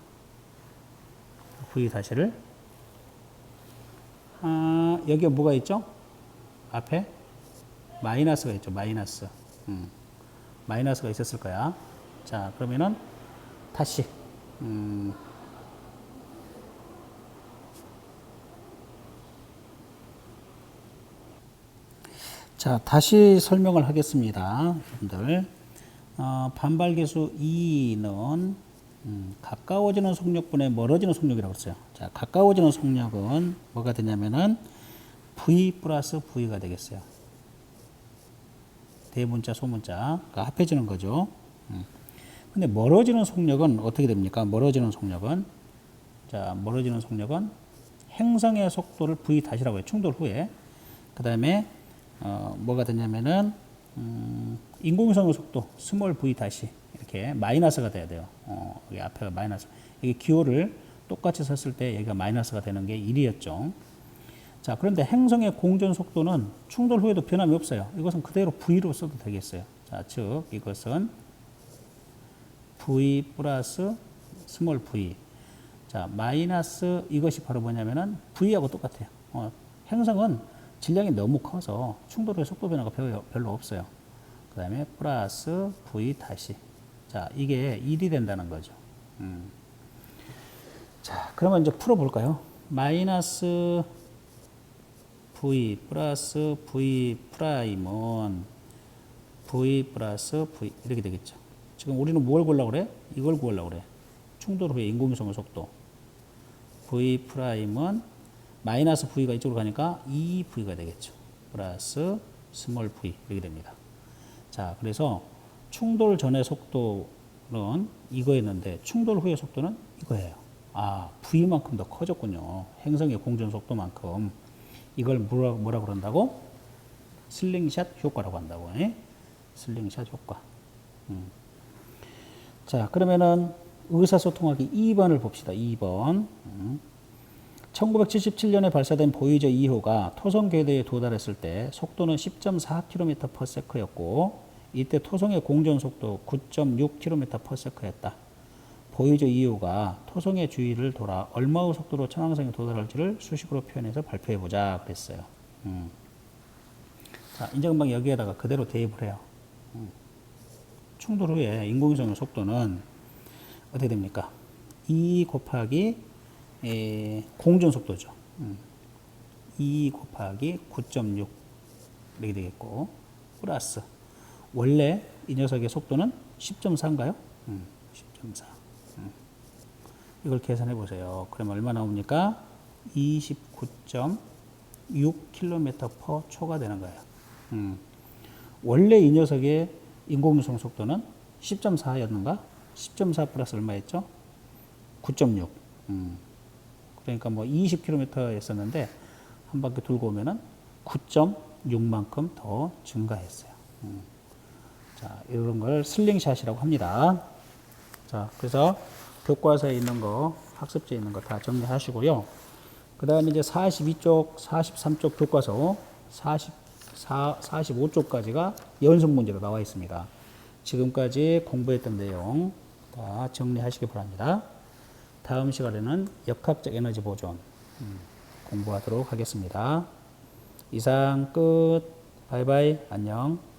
v 다시를 여기에 뭐가 있죠? 앞에 마이너스가 있죠. 마이너스. 마이너스가 있었을 거야. 자, 그러면은 다시 자, 다시 설명을 하겠습니다. 여러분들. 반발계수 2는 가까워지는 속력분의 멀어지는 속력이라고 했어요. 자, 가까워지는 속력은 뭐가 되냐면은 V 플러스 V가 되겠어요. 대문자, 소문자가 합해지는 거죠. 근데 멀어지는 속력은 어떻게 됩니까? 멀어지는 속력은 자, 멀어지는 속력은 행성의 속도를 V 다시라고 해요. 충돌 후에. 그 다음에 뭐가 되냐면은 인공위성의 속도 스몰 v 다시 이렇게 마이너스가 돼야 돼요. 여기 앞에가 마이너스. 이게 기호를 똑같이 썼을 때 여기가 마이너스가 되는 게 1이었죠. 자, 그런데 행성의 공전 속도는 충돌 후에도 변함이 없어요. 이것은 그대로 v로 써도 되겠어요. 자, 즉 이것은 v 플러스 스몰 v. 자, 마이너스 이것이 바로 뭐냐면은 v하고 똑같아요. 행성은 질량이 너무 커서 충돌 후에 속도 변화가 별로 없어요. 그 다음에 플러스 v 다시. 자, 이게 1이 된다는 거죠. 자, 그러면 이제 풀어볼까요? 마이너스 v 플러스 v 프라임은 V 플러스 V 이렇게 되겠죠. 지금 우리는 뭘 구하려고 그래? 이걸 구하려고 그래. 충돌 후의 인공위성의 속도. V 프라임은 마이너스 V가 이쪽으로 가니까 2V가 되겠죠. 플러스 스몰 V 이렇게 됩니다. 자, 그래서 충돌 전의 속도는 이거였는데 충돌 후의 속도는 이거예요. 아, V만큼 더 커졌군요. 행성의 공전 속도만큼. 이걸 뭐라 그런다고? 슬링샷 효과라고 한다고. 예? 슬링샷 효과. 자, 그러면은 의사소통하기 2번을 봅시다. 2번. 1977년에 발사된 보이저 2호가 토성 궤도에 도달했을 때 속도는 10.4km/s였고 이때 토성의 공전 속도 9.6km/s였다. 보이저 2호가 토성의 주위를 돌아 얼마의 속도로 천왕성에 도달할지를 수식으로 표현해서 발표해 보자 그랬어요. 자, 이제 금방 여기에다가 그대로 대입을 해요. 충돌 후에 인공위성의 속도는 어떻게 됩니까? 2 곱하기 공전 속도죠. 2 곱하기 9.6 이렇게 되겠고 플러스 원래 이 녀석의 속도는 10.4인가요? 10.4. 이걸 계산해 보세요. 그러면 얼마 나옵니까? 29.6km/초가 되는 거예요. 원래 이 녀석의 인공위성 속도는 10.4였는가? 10.4 플러스 얼마였죠? 9.6. 그러니까 뭐 20km였었는데 한 바퀴 돌고 오면은 9.6만큼 더 증가했어요. 자, 이런 걸 슬링샷이라고 합니다. 자, 그래서 교과서에 있는 거, 학습지에 있는 거 다 정리하시고요. 그 다음에 이제 42쪽, 43쪽 교과서 45쪽까지가 연속 문제로 나와 있습니다. 지금까지 공부했던 내용 다 정리하시기 바랍니다. 다음 시간에는 역학적 에너지 보존 공부하도록 하겠습니다. 이상 끝. 바이바이. 안녕.